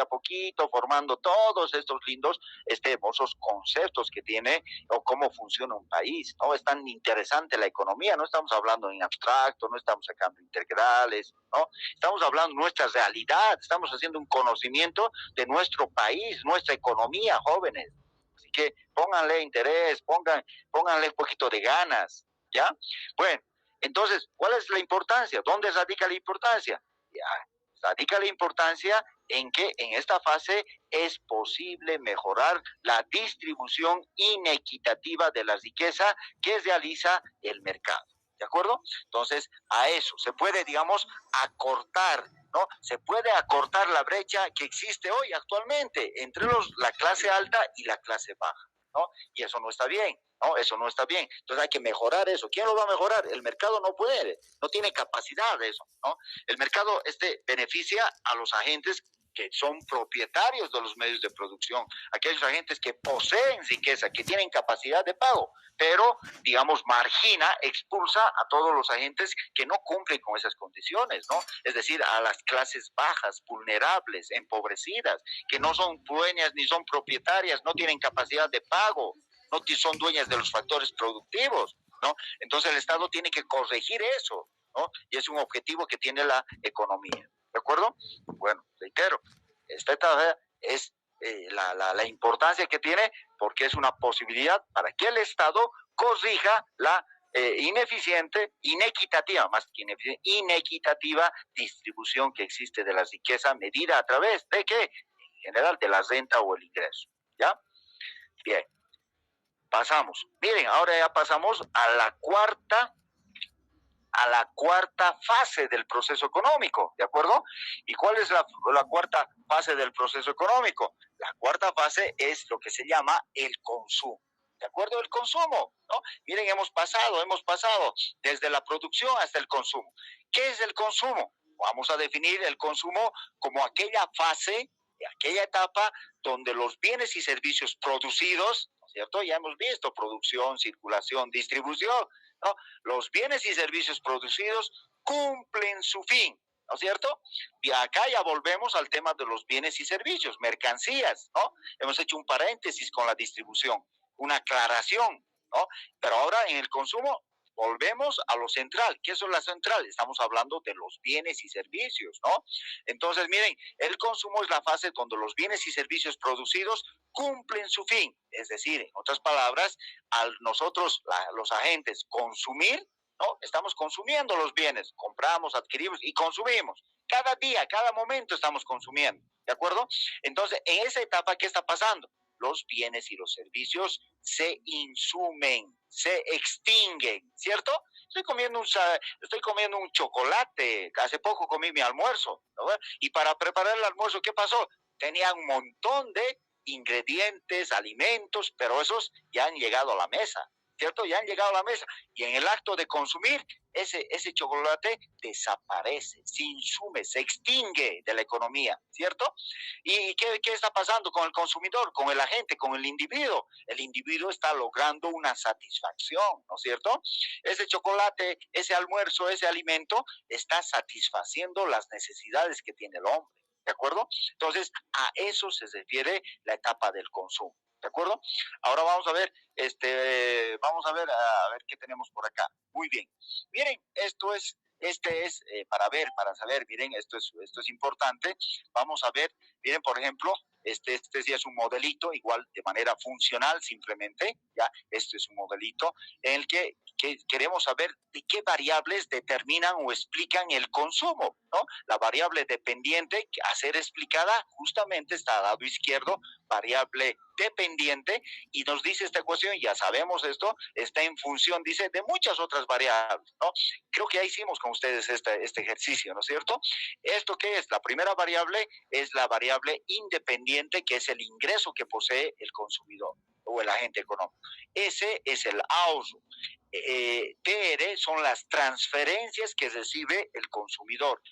formando todos estos lindos, hermosos conceptos que tiene o cómo funciona un país, ¿no? Es tan interesante la economía, no estamos hablando en abstracto, no estamos sacando integrales, ¿no? Estamos hablando de nuestra realidad, estamos haciendo un conocimiento de nuestro país, nuestra economía, jóvenes. Así que pónganle interés, pónganle un poquito de ganas, ¿ya? Bueno, entonces, ¿cuál es la importancia? ¿Dónde radica la importancia? Ya, radica la importancia en que en esta fase es posible mejorar la distribución inequitativa de la riqueza que realiza el mercado. ¿De acuerdo? Entonces, a eso se puede, digamos, acortar, ¿no? Se puede acortar la brecha que existe hoy actualmente entre la clase alta y la clase baja, ¿no? Y eso no está bien, ¿no? Eso no está bien. Entonces hay que mejorar eso. ¿Quién lo va a mejorar? El mercado no puede, no tiene capacidad de eso, ¿no? El mercado beneficia a los agentes que son propietarios de los medios de producción, aquellos agentes que poseen riqueza, que tienen capacidad de pago, pero, digamos, margina, expulsa a todos los agentes que no cumplen con esas condiciones, ¿no? Es decir, a las clases bajas, vulnerables, empobrecidas, que no son dueñas ni son propietarias, no tienen capacidad de pago, no son dueñas de los factores productivos, ¿no? Entonces el Estado tiene que corregir eso, ¿no? Y es un objetivo que tiene la economía. ¿De acuerdo? Bueno, reitero, esta etapa es la importancia que tiene porque es una posibilidad para que el Estado corrija la inequitativa distribución que existe de la riqueza medida a través de ¿qué? En general de la renta o el ingreso. ¿Ya? Bien. Pasamos. Miren, ahora ya pasamos a la cuarta fase del proceso económico, ¿de acuerdo? ¿Y cuál es la cuarta fase del proceso económico? La cuarta fase es lo que se llama el consumo, ¿de acuerdo? El consumo, ¿no? Miren, hemos pasado desde la producción hasta el consumo. ¿Qué es el consumo? Vamos a definir el consumo como aquella fase, aquella etapa donde los bienes y servicios producidos, ¿no es cierto? Ya hemos visto producción, circulación, distribución, ¿no? Los bienes y servicios producidos cumplen su fin, ¿no es cierto? Y acá ya volvemos al tema de los bienes y servicios, mercancías, ¿no? Hemos hecho un paréntesis con la distribución, una aclaración, ¿no? Pero ahora en el consumo volvemos a lo central. ¿Qué es la central? Estamos hablando de los bienes y servicios, ¿no? Entonces, miren, el consumo es la fase donde los bienes y servicios producidos cumplen su fin. Es decir, en otras palabras, al nosotros, los agentes, consumir, ¿no? Estamos consumiendo los bienes, compramos, adquirimos y consumimos. Cada día, cada momento estamos consumiendo, ¿de acuerdo? Entonces, en esa etapa, ¿qué está pasando? Los bienes y los servicios se insumen, se extinguen, ¿cierto? Estoy comiendo un chocolate, hace poco comí mi almuerzo, ¿no? Y para preparar el almuerzo, ¿qué pasó? Tenía un montón de ingredientes, alimentos, pero esos ya han llegado a la mesa, ¿cierto? Ya han llegado a la mesa y en el acto de consumir, ese chocolate desaparece, se insume, se extingue de la economía, ¿cierto? ¿Y qué está pasando con el consumidor, con el agente, con el individuo? El individuo está logrando una satisfacción, ¿no es cierto? Ese chocolate, ese almuerzo, ese alimento está satisfaciendo las necesidades que tiene el hombre, ¿de acuerdo? Entonces, a eso se refiere la etapa del consumo. ¿De acuerdo? Ahora vamos a ver qué tenemos por acá. Muy bien. Miren, para saber, miren, esto es importante. Vamos a ver, miren, por ejemplo, este sí es un modelito, igual de manera funcional, simplemente, ¿ya? Este es un modelito en el que queremos saber de qué variables determinan o explican el consumo, ¿no? La variable dependiente a ser explicada justamente está al lado izquierdo, variable dependiente, y nos dice esta ecuación, ya sabemos esto, está en función, dice, de muchas otras variables, ¿no? Creo que ya hicimos con ustedes este ejercicio, ¿no es cierto? ¿Esto qué es? La primera variable es la variable independiente, que es el ingreso que posee el consumidor o el agente económico. Ese es el ahorro. TR son las transferencias que recibe el consumidor.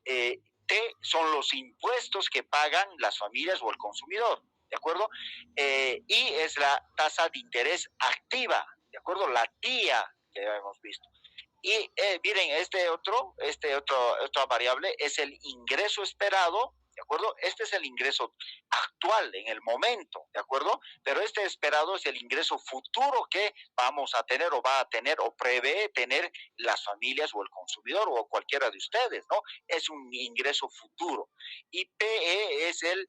T son los impuestos que pagan las familias o el consumidor, ¿de acuerdo? Y es la tasa de interés activa, ¿de acuerdo? La tía que ya hemos visto. Y miren, otra variable es el ingreso esperado, ¿de acuerdo? Este es el ingreso actual en el momento, ¿de acuerdo? Pero este esperado es el ingreso futuro que vamos a tener o va a tener o prevé tener las familias o el consumidor o cualquiera de ustedes, ¿no? Es un ingreso futuro. Y PE es el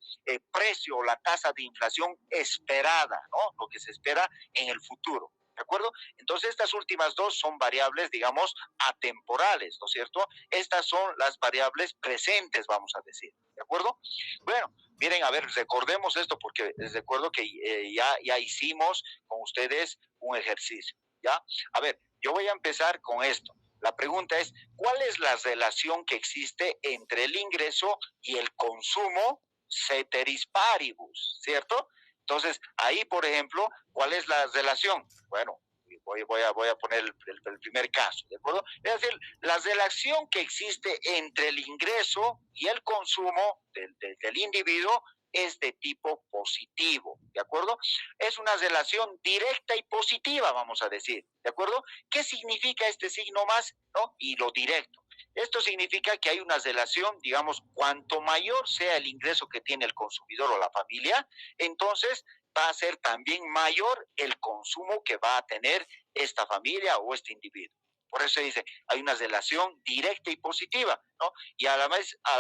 precio o la tasa de inflación esperada, ¿no? Lo que se espera en el futuro. ¿De acuerdo? Entonces, estas últimas dos son variables, digamos, atemporales, ¿no es cierto? Estas son las variables presentes, vamos a decir, ¿de acuerdo? Bueno, miren, a ver, recordemos esto porque les recuerdo que ya hicimos con ustedes un ejercicio, ¿ya? A ver, yo voy a empezar con esto. La pregunta es, ¿cuál es la relación que existe entre el ingreso y el consumo ceteris paribus, ¿cierto? Entonces, ahí, por ejemplo, ¿cuál es la relación? Bueno, voy a poner el primer caso, ¿de acuerdo? Es decir, la relación que existe entre el ingreso y el consumo del individuo es de tipo positivo, ¿de acuerdo? Es una relación directa y positiva, vamos a decir, ¿de acuerdo? ¿Qué significa este signo más, no? Y lo directo. Esto significa que hay una relación, digamos, cuanto mayor sea el ingreso que tiene el consumidor o la familia, entonces va a ser también mayor el consumo que va a tener esta familia o este individuo. Por eso dice, hay una relación directa y positiva, ¿no? Y a la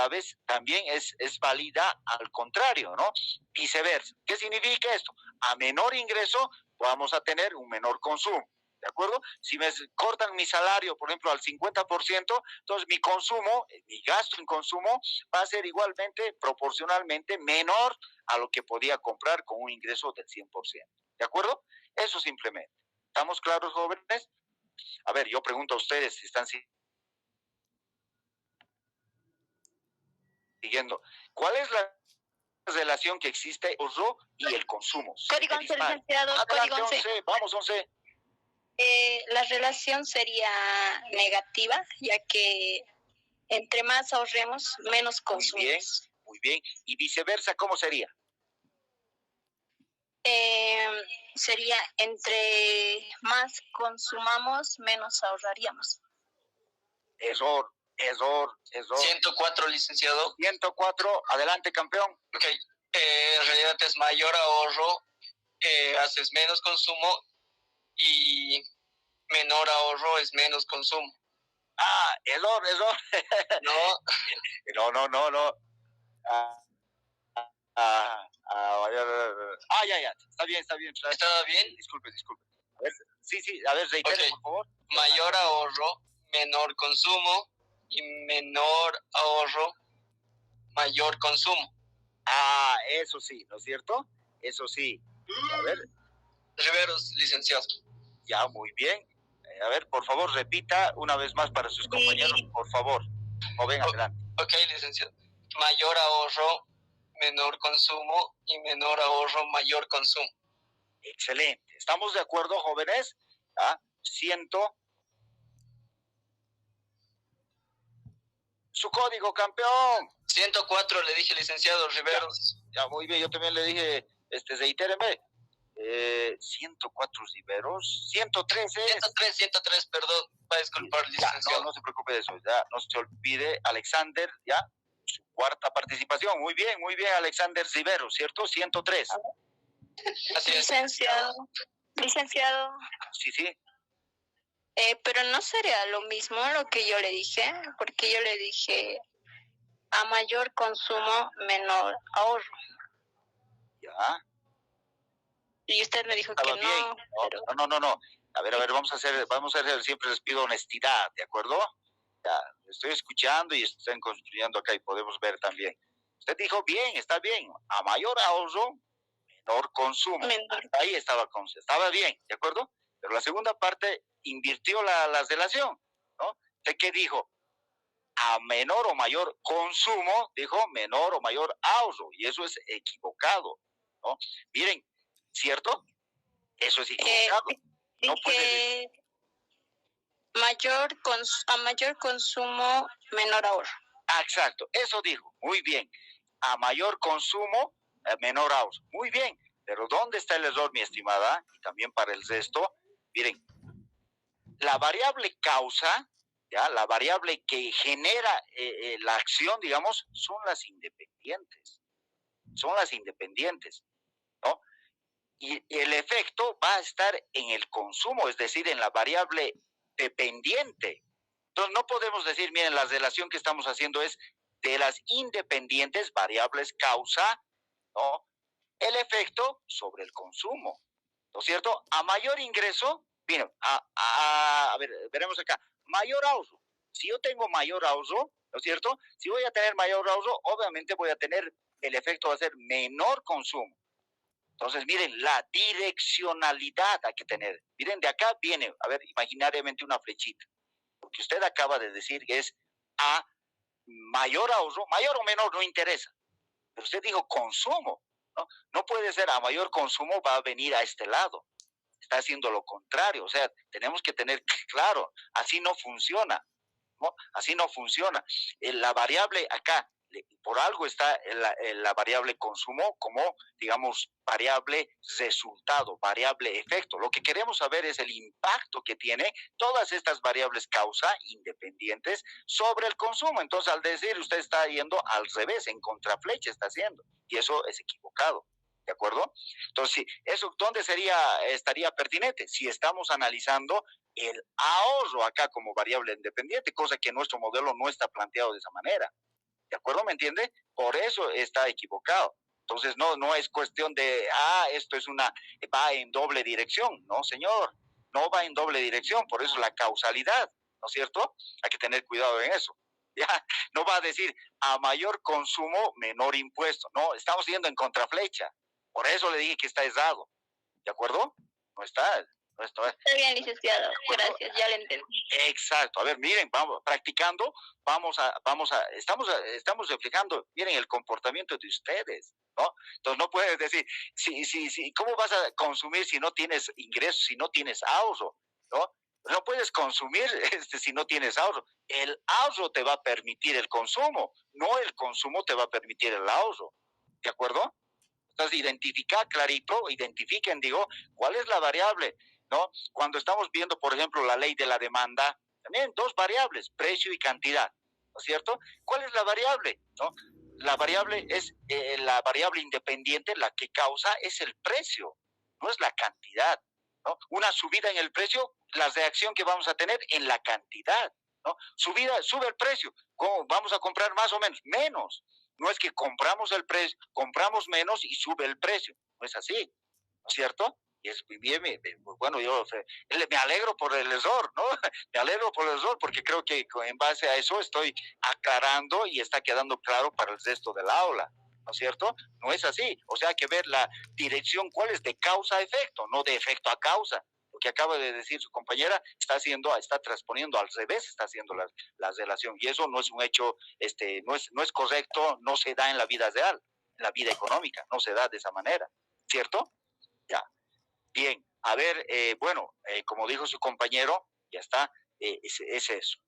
vez también es válida al contrario, ¿no? Viceversa. ¿Qué significa esto? A menor ingreso vamos a tener un menor consumo. ¿De acuerdo? Si me cortan mi salario, por ejemplo, al 50%, entonces mi consumo, mi gasto en consumo va a ser igualmente, proporcionalmente menor a lo que podía comprar con un ingreso del 100%. ¿De acuerdo? Eso simplemente. ¿Estamos claros, jóvenes? A ver, yo pregunto a ustedes si están siguiendo. ¿Cuál es la relación que existe entre el uso y el consumo? Código 11, licenciado. Código 11. Vamos, 11. La relación sería negativa, ya que entre más ahorremos, menos consumimos. Muy bien. Y viceversa, ¿cómo sería? Sería entre más consumamos, menos ahorraríamos. Error. 104, licenciado. 104, adelante, campeón. Ok, en realidad es mayor ahorro, haces menos consumo y menor ahorro es menos consumo. Error. No. No. Ya. Está bien. ¿Estaba bien? Disculpe. A ver, sí, a ver, reitere, okay. Por favor. Mayor ahorro, menor consumo y menor ahorro, mayor consumo. Eso sí, ¿no es cierto? Eso sí. A ver. Riveros, licenciado. Ya, muy bien. A ver, por favor, repita una vez más para sus compañeros, por favor. O ven, adelante. Ok, licenciado. Mayor ahorro, menor consumo y menor ahorro, mayor consumo. Excelente. ¿Estamos de acuerdo, jóvenes? Su código, campeón. 104 le dije, licenciado Riveros. Ya, muy bien. Yo también le dije, reitéreme. 104 Riveros. 113. 103, perdón. Va a disculpar, licenciado. No se preocupe de eso. Ya, no se olvide, Alexander, ya. Su cuarta participación. Muy bien, Alexander Riveros, ¿cierto? 103. Así es. Licenciado. Sí. Pero no sería lo mismo lo que yo le dije, porque yo le dije a mayor consumo, menor ahorro. Ya. Y usted me dijo que bien. no. Pero... No. A ver, vamos a hacer, siempre les pido honestidad, ¿de acuerdo? Ya, estoy escuchando y están construyendo acá y podemos ver también. Usted dijo bien, está bien. A mayor ahorro, menor consumo. Ahí estaba bien, ¿de acuerdo? Pero la segunda parte invirtió la relación, ¿no? ¿De qué dijo? A menor o mayor consumo, dijo menor o mayor ahorro. Y eso es equivocado, ¿no? Miren, ¿cierto? Eso es equivocado. No puede... a mayor consumo, menor ahorro. Exacto, eso dijo. Muy bien. A mayor consumo, menor ahorro. Muy bien. Pero ¿dónde está el error, mi estimada? Y también para el resto. Miren, la variable causa, ¿ya? La variable que genera la acción, digamos, son las independientes. ¿No? Y el efecto va a estar en el consumo, es decir, en la variable dependiente. Entonces no podemos decir, miren, la relación que estamos haciendo es de las independientes variables causa, ¿no? El efecto sobre el consumo, ¿no es cierto? A mayor ingreso, Miren, a ver, veremos acá. Mayor ahorro. Si yo tengo mayor ahorro, ¿no es cierto? Si voy a tener mayor ahorro, obviamente voy a tener, el efecto va a ser menor consumo. Entonces, miren, la direccionalidad hay que tener. Miren, de acá viene, a ver, imaginariamente una flechita. Porque usted acaba de decir que es a mayor ahorro, mayor o menor, no interesa. Pero usted dijo consumo, ¿no? No puede ser a mayor consumo va a venir a este lado. Está haciendo lo contrario. O sea, tenemos que tener claro, así no funciona, ¿no? Así no funciona. La variable acá, por algo está la variable consumo como, digamos, variable resultado, variable efecto. Lo que queremos saber es el impacto que tiene todas estas variables causa independientes sobre el consumo. Entonces, al decir usted está yendo al revés, en contraflecha está haciendo, y eso es equivocado. ¿De acuerdo? Entonces, ¿eso dónde estaría pertinente? Si estamos analizando el ahorro acá como variable independiente, cosa que nuestro modelo no está planteado de esa manera. ¿De acuerdo? ¿Me entiende? Por eso está equivocado. Entonces, no es cuestión de, esto va en doble dirección. No, señor, no va en doble dirección. Por eso la causalidad, ¿no es cierto? Hay que tener cuidado en eso. Ya, no va a decir, a mayor consumo, menor impuesto. No, estamos yendo en contraflecha. Por eso le dije que está errado. ¿De acuerdo? No está. Está bien, licenciado. Gracias, ya le entendí. Exacto. A ver, miren, vamos practicando, estamos reflejando, miren, el comportamiento de ustedes, ¿no? Entonces no puedes decir, sí, ¿cómo vas a consumir si no tienes ingresos, si no tienes ahorro, ¿no? No puedes consumir si no tienes ahorro. El ahorro te va a permitir el consumo, no el consumo te va a permitir el ahorro. ¿De acuerdo? Entonces, identifiquen, cuál es la variable, ¿no? Cuando estamos viendo, por ejemplo, la ley de la demanda, también dos variables, precio y cantidad, ¿no es cierto? ¿Cuál es la variable, no? La variable es, la variable independiente, la que causa es el precio, no es la cantidad, ¿no? Una subida en el precio, la reacción que vamos a tener en la cantidad, ¿no? Sube el precio, ¿cómo? ¿Vamos a comprar más o menos? Menos. No es que compramos compramos menos y sube el precio. No es así, ¿no es cierto? Y es bien, bueno, yo me alegro por el error, ¿no? Me alegro por el error porque creo que en base a eso estoy aclarando y está quedando claro para el resto del aula, ¿no es cierto? No es así. O sea, hay que ver la dirección, cuál es de causa a efecto, no de efecto a causa. Lo que acaba de decir su compañera está transponiendo al revés, está haciendo la relación. Y eso no es un hecho, no es correcto, no se da en la vida real, en la vida económica, no se da de esa manera, ¿cierto? Ya. Bien, a ver, como dijo su compañero, ya está, es eso.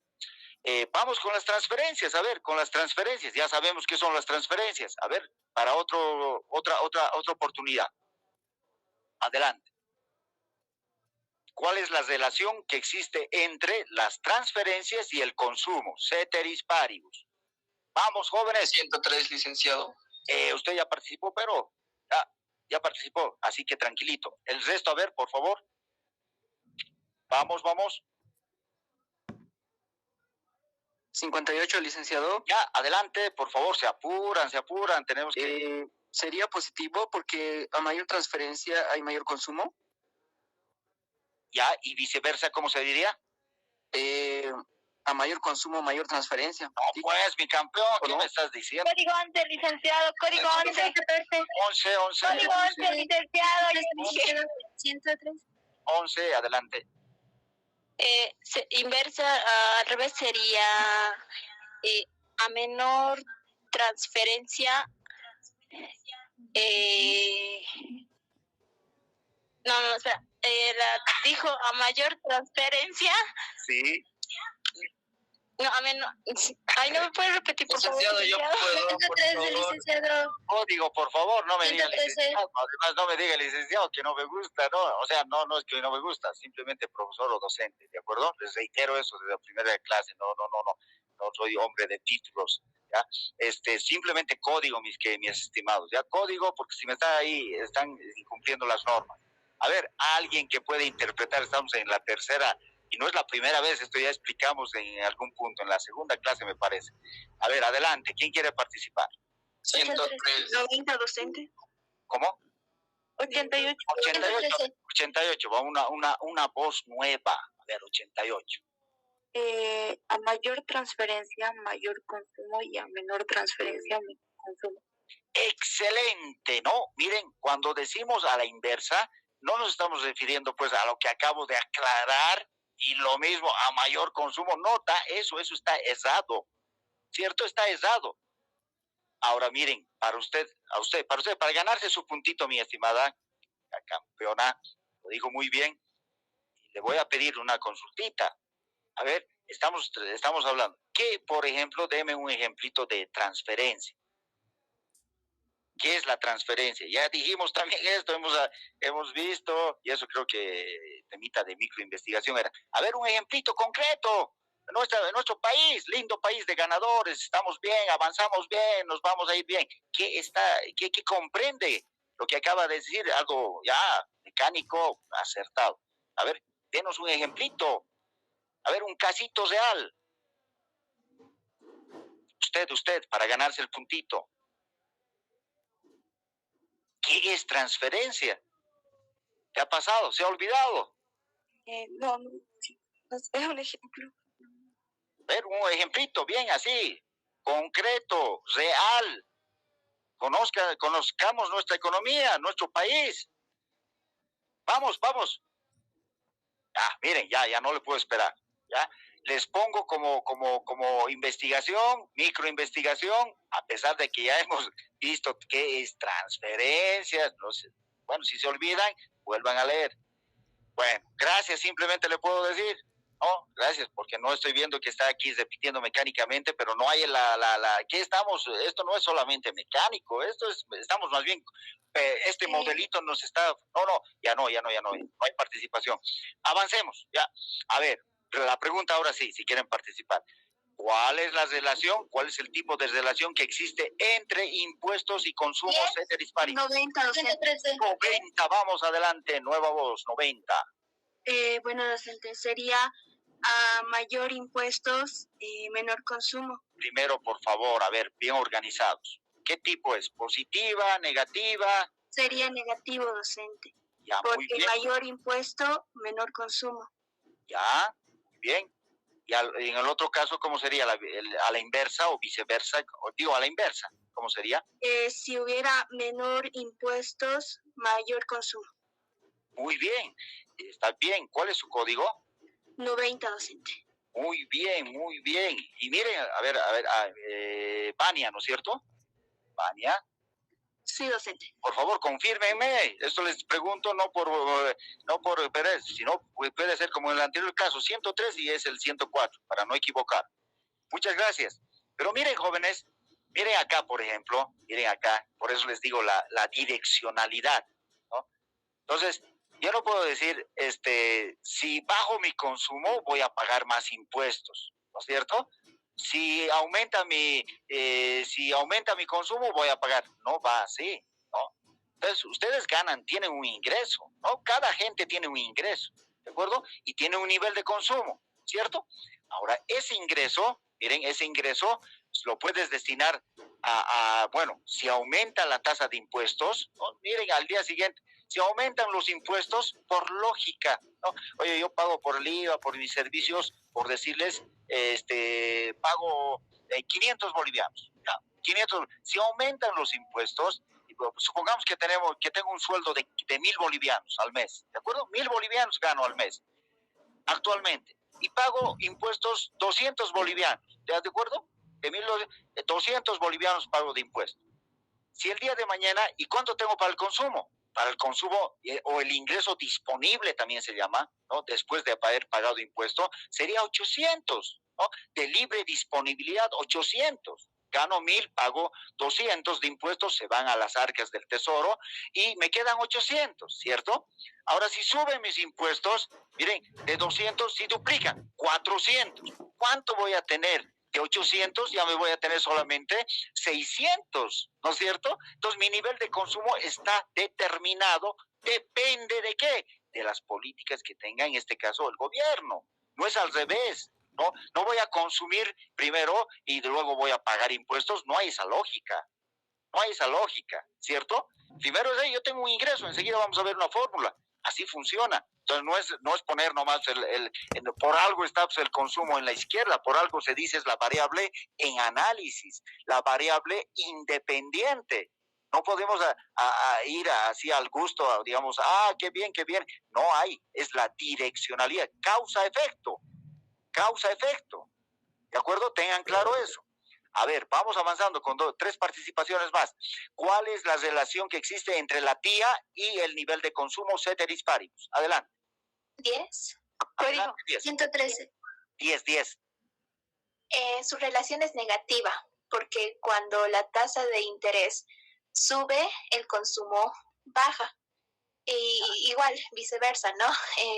Vamos con las transferencias, a ver, con las transferencias, ya sabemos qué son las transferencias, a ver, para otra oportunidad. Adelante. ¿Cuál es la relación que existe entre las transferencias y el consumo? Ceteris paribus. Vamos, jóvenes. 103, licenciado. Usted ya participó, pero ya participó, así que tranquilito. El resto, a ver, por favor. Vamos. 58, licenciado. Ya, adelante, por favor, se apuran, tenemos que... ¿Sería positivo porque a mayor transferencia hay mayor consumo? Ya, y viceversa, ¿cómo se diría? A mayor consumo, mayor transferencia. No, ¿sí? Pues, mi campeón, ¿qué me estás diciendo? Código 11, licenciado, código 11. 11. Código 11, licenciado. 103. 11, adelante. Inversa, al revés sería a menor transferencia. Espera. Dijo a mayor transferencia. Sí. No, a menos. Ay, no me puedes repetir, por favor. Licenciado, yo puedo, por 103 favor. licenciado. Código, por favor, no me diga 113. licenciado. Además, no me diga licenciado, que no me gusta, ¿no? O sea, no es que no me gusta, simplemente profesor o docente, ¿de acuerdo? Les reitero eso desde la primera clase, no soy hombre de títulos, ¿ya? Simplemente código, mis estimados, ¿ya? Código, porque si me están ahí, están incumpliendo las normas. A ver, alguien que puede interpretar, estamos en la tercera, y no es la primera vez, esto ya explicamos en algún punto, en la segunda clase me parece. A ver, adelante, ¿quién quiere participar? 103. 90 docente. ¿Cómo? 88. 88, 88, va una voz nueva. A ver, 88. A mayor transferencia, mayor consumo, y a menor transferencia, menor consumo. Excelente, ¿no? Miren, cuando decimos a la inversa, no nos estamos refiriendo pues a lo que acabo de aclarar, y lo mismo a mayor consumo. Nota, eso está errado, ¿cierto? Está errado. Ahora miren, para ganarse su puntito, mi estimada la campeona, lo dijo muy bien, le voy a pedir una consultita. A ver, estamos hablando, que por ejemplo, deme un ejemplito de transferencia. ¿Qué es la transferencia? Ya dijimos también esto, hemos visto, y eso creo que temita de microinvestigación era. A ver, un ejemplito concreto. Nuestro país, lindo país de ganadores, estamos bien, avanzamos bien, nos vamos a ir bien. ¿Qué comprende lo que acaba de decir? Algo ya mecánico, acertado. A ver, denos un ejemplito. A ver, un casito real. Usted, para ganarse el puntito. ¿Qué es transferencia? ¿Qué ha pasado? ¿Se ha olvidado? No, sí, nos deja un ejemplo. A ver, un ejemplito, bien así, concreto, real. Conozcamos nuestra economía, nuestro país. Vamos. Miren, ya no le puedo esperar. Ya les pongo como investigación, microinvestigación, a pesar de que ya hemos visto qué es transferencias. Bueno, si se olvidan, vuelvan a leer. Bueno, gracias, simplemente le puedo decir. No, gracias, porque no estoy viendo que está aquí repitiendo mecánicamente, pero no hay ¿qué estamos? Esto no es solamente mecánico, estamos más bien, este modelito nos está, ya no hay participación. Avancemos, ya. A ver, la pregunta ahora sí, si quieren participar. ¿Cuál es la relación, cuál es el tipo de relación que existe entre impuestos y consumo? 90, 213. 90, vamos adelante, nueva voz, 90. Bueno, docente, sería a mayor impuestos, menor consumo. Primero, por favor, a ver, bien organizados. ¿Qué tipo es? ¿Positiva, negativa? Sería negativo, docente. Ya, porque muy bien. Mayor impuesto, menor consumo. Ya, muy bien. Y en el otro caso, ¿cómo sería? ¿A la inversa o viceversa? Digo, a la inversa, ¿cómo sería? Si hubiera menor impuestos, mayor consumo. Muy bien, está bien. ¿Cuál es su código? 90, docente. Muy bien. Y miren, a ver, Vania, ¿no es cierto? Vania. Sí, docente. Por favor, confírmenme. Esto les pregunto no por Pérez, sino puede ser como en el anterior caso, 103 y es el 104, para no equivocar. Muchas gracias. Pero miren, jóvenes, miren acá, por ejemplo, por eso les digo la direccionalidad, ¿no? Entonces, yo no puedo decir, si bajo mi consumo voy a pagar más impuestos, ¿no es cierto? Si aumenta mi consumo voy a pagar. No va así, ¿no? Entonces, ustedes tienen un ingreso, ¿no? Cada gente tiene un ingreso, ¿de acuerdo? Y tiene un nivel de consumo, ¿cierto? Ahora, ese ingreso lo puedes destinar bueno, si aumenta la tasa de impuestos, ¿no? Miren, al día siguiente, si aumentan los impuestos, por lógica, ¿no? Oye, yo pago por el IVA, por mis servicios, por decirles, pago 500 bolivianos, ¿ya? 500, si aumentan los impuestos, supongamos que tengo un sueldo de 1,000 bolivianos al mes, ¿de acuerdo? 1,000 bolivianos gano al mes, actualmente, y pago impuestos 200 bolivianos, ¿de acuerdo? De 200 bolivianos pago de impuestos. Si el día de mañana, ¿y cuánto tengo para el consumo? Para el consumo o el ingreso disponible también se llama, ¿no? Después de haber pagado impuesto, sería 800, ¿no? De libre disponibilidad, 800. Gano 1,000, pago 200 de impuestos, se van a las arcas del tesoro y me quedan 800, ¿cierto? Ahora, si suben mis impuestos, miren, de 200 si duplican, 400. ¿Cuánto voy a tener? De 800 ya me voy a tener solamente 600, ¿no es cierto? Entonces mi nivel de consumo está determinado, ¿depende de qué? De las políticas que tenga en este caso el gobierno, no es al revés, ¿no? No voy a consumir primero y luego voy a pagar impuestos, no hay esa lógica, ¿cierto? Primero es, yo tengo un ingreso, enseguida vamos a ver una fórmula. Así funciona. Entonces no es poner nomás por algo está pues, el consumo en la izquierda, por algo se dice es la variable en análisis, la variable independiente. No podemos ir así al gusto, digamos, qué bien, qué bien. No hay, es la direccionalidad, causa-efecto, causa-efecto. ¿De acuerdo? Tengan claro eso. A ver, vamos avanzando con 3 participaciones más. ¿Cuál es la relación que existe entre la tía y el nivel de consumo ceteris paribus? Adelante. 10. Adelante, 10. 113. 10. Su relación es negativa, porque cuando la tasa de interés sube, el consumo baja. Y igual, viceversa, ¿no?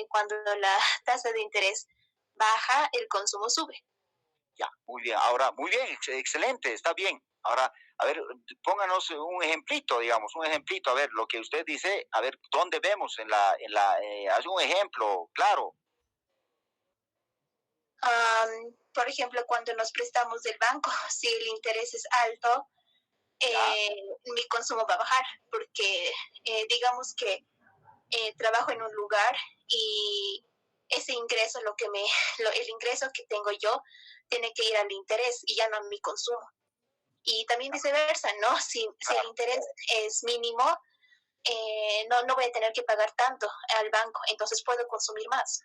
Cuando la tasa de interés baja, el consumo sube. Ya, muy bien. Ahora, muy bien, excelente, está bien. Ahora, a ver, pónganos un ejemplito, digamos, a ver, lo que usted dice, a ver, ¿dónde vemos haz un ejemplo, claro. Por ejemplo, cuando nos prestamos del banco, si el interés es alto, mi consumo va a bajar, porque digamos que trabajo en un lugar y ese ingreso, el ingreso que tengo yo, tiene que ir al interés y ya no a mi consumo. Y también viceversa, ¿no? Si el interés es mínimo, no voy a tener que pagar tanto al banco, entonces puedo consumir más.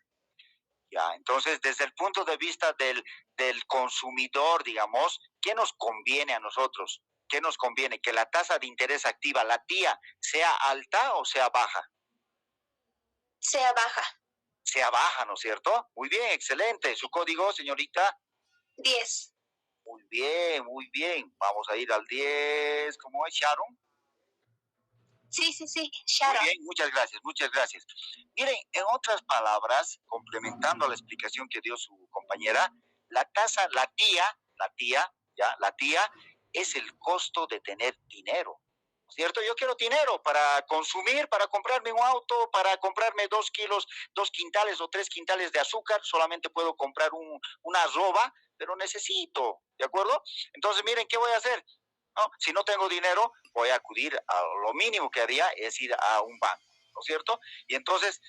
Ya, entonces, desde el punto de vista del consumidor, digamos, ¿qué nos conviene a nosotros? ¿Qué nos conviene? ¿Que la tasa de interés activa, la tía, sea alta o sea baja? Sea baja. Sea baja, ¿no es cierto? Muy bien, excelente. ¿Su código, señorita? 10. Muy bien, muy bien. Vamos a ir al 10. ¿Cómo es, Sharon? Sí, Sharon. Muy bien, muchas gracias. Miren, en otras palabras, complementando la explicación que dio su compañera, la tía es el costo de tener dinero, ¿cierto? Yo quiero dinero para consumir, para comprarme un auto, para comprarme 2 quintales o 3 quintales de azúcar, solamente puedo comprar una arroba, pero necesito, ¿de acuerdo? Entonces, miren, ¿qué voy a hacer? ¿No? Si no tengo dinero, voy a acudir a lo mínimo que haría es ir a un banco, ¿no es cierto? Y entonces,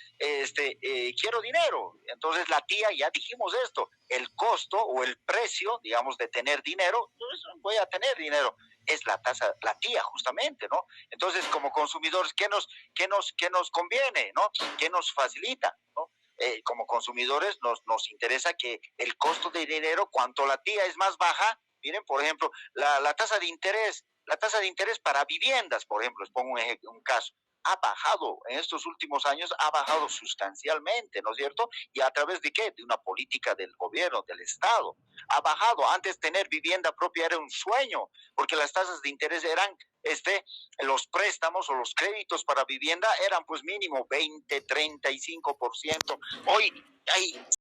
quiero dinero. Entonces la tía, ya dijimos esto, el costo o el precio, digamos, de tener dinero, pues voy a tener dinero. Es la tasa, la tía justamente, ¿no? Entonces, como consumidores, ¿qué nos conviene, ¿no? ¿Qué nos facilita, ¿no? Como consumidores nos interesa que el costo de dinero, cuanto la tía es más baja, miren, por ejemplo, la tasa de interés para viviendas, por ejemplo, les pongo un caso, ha bajado en estos últimos años, ha bajado sustancialmente, ¿no es cierto? ¿Y a través de qué? De una política del gobierno, del Estado. Ha bajado. Antes tener vivienda propia era un sueño, porque las tasas de interés eran, los préstamos o los créditos para vivienda eran pues mínimo 20, 35%. Hoy hay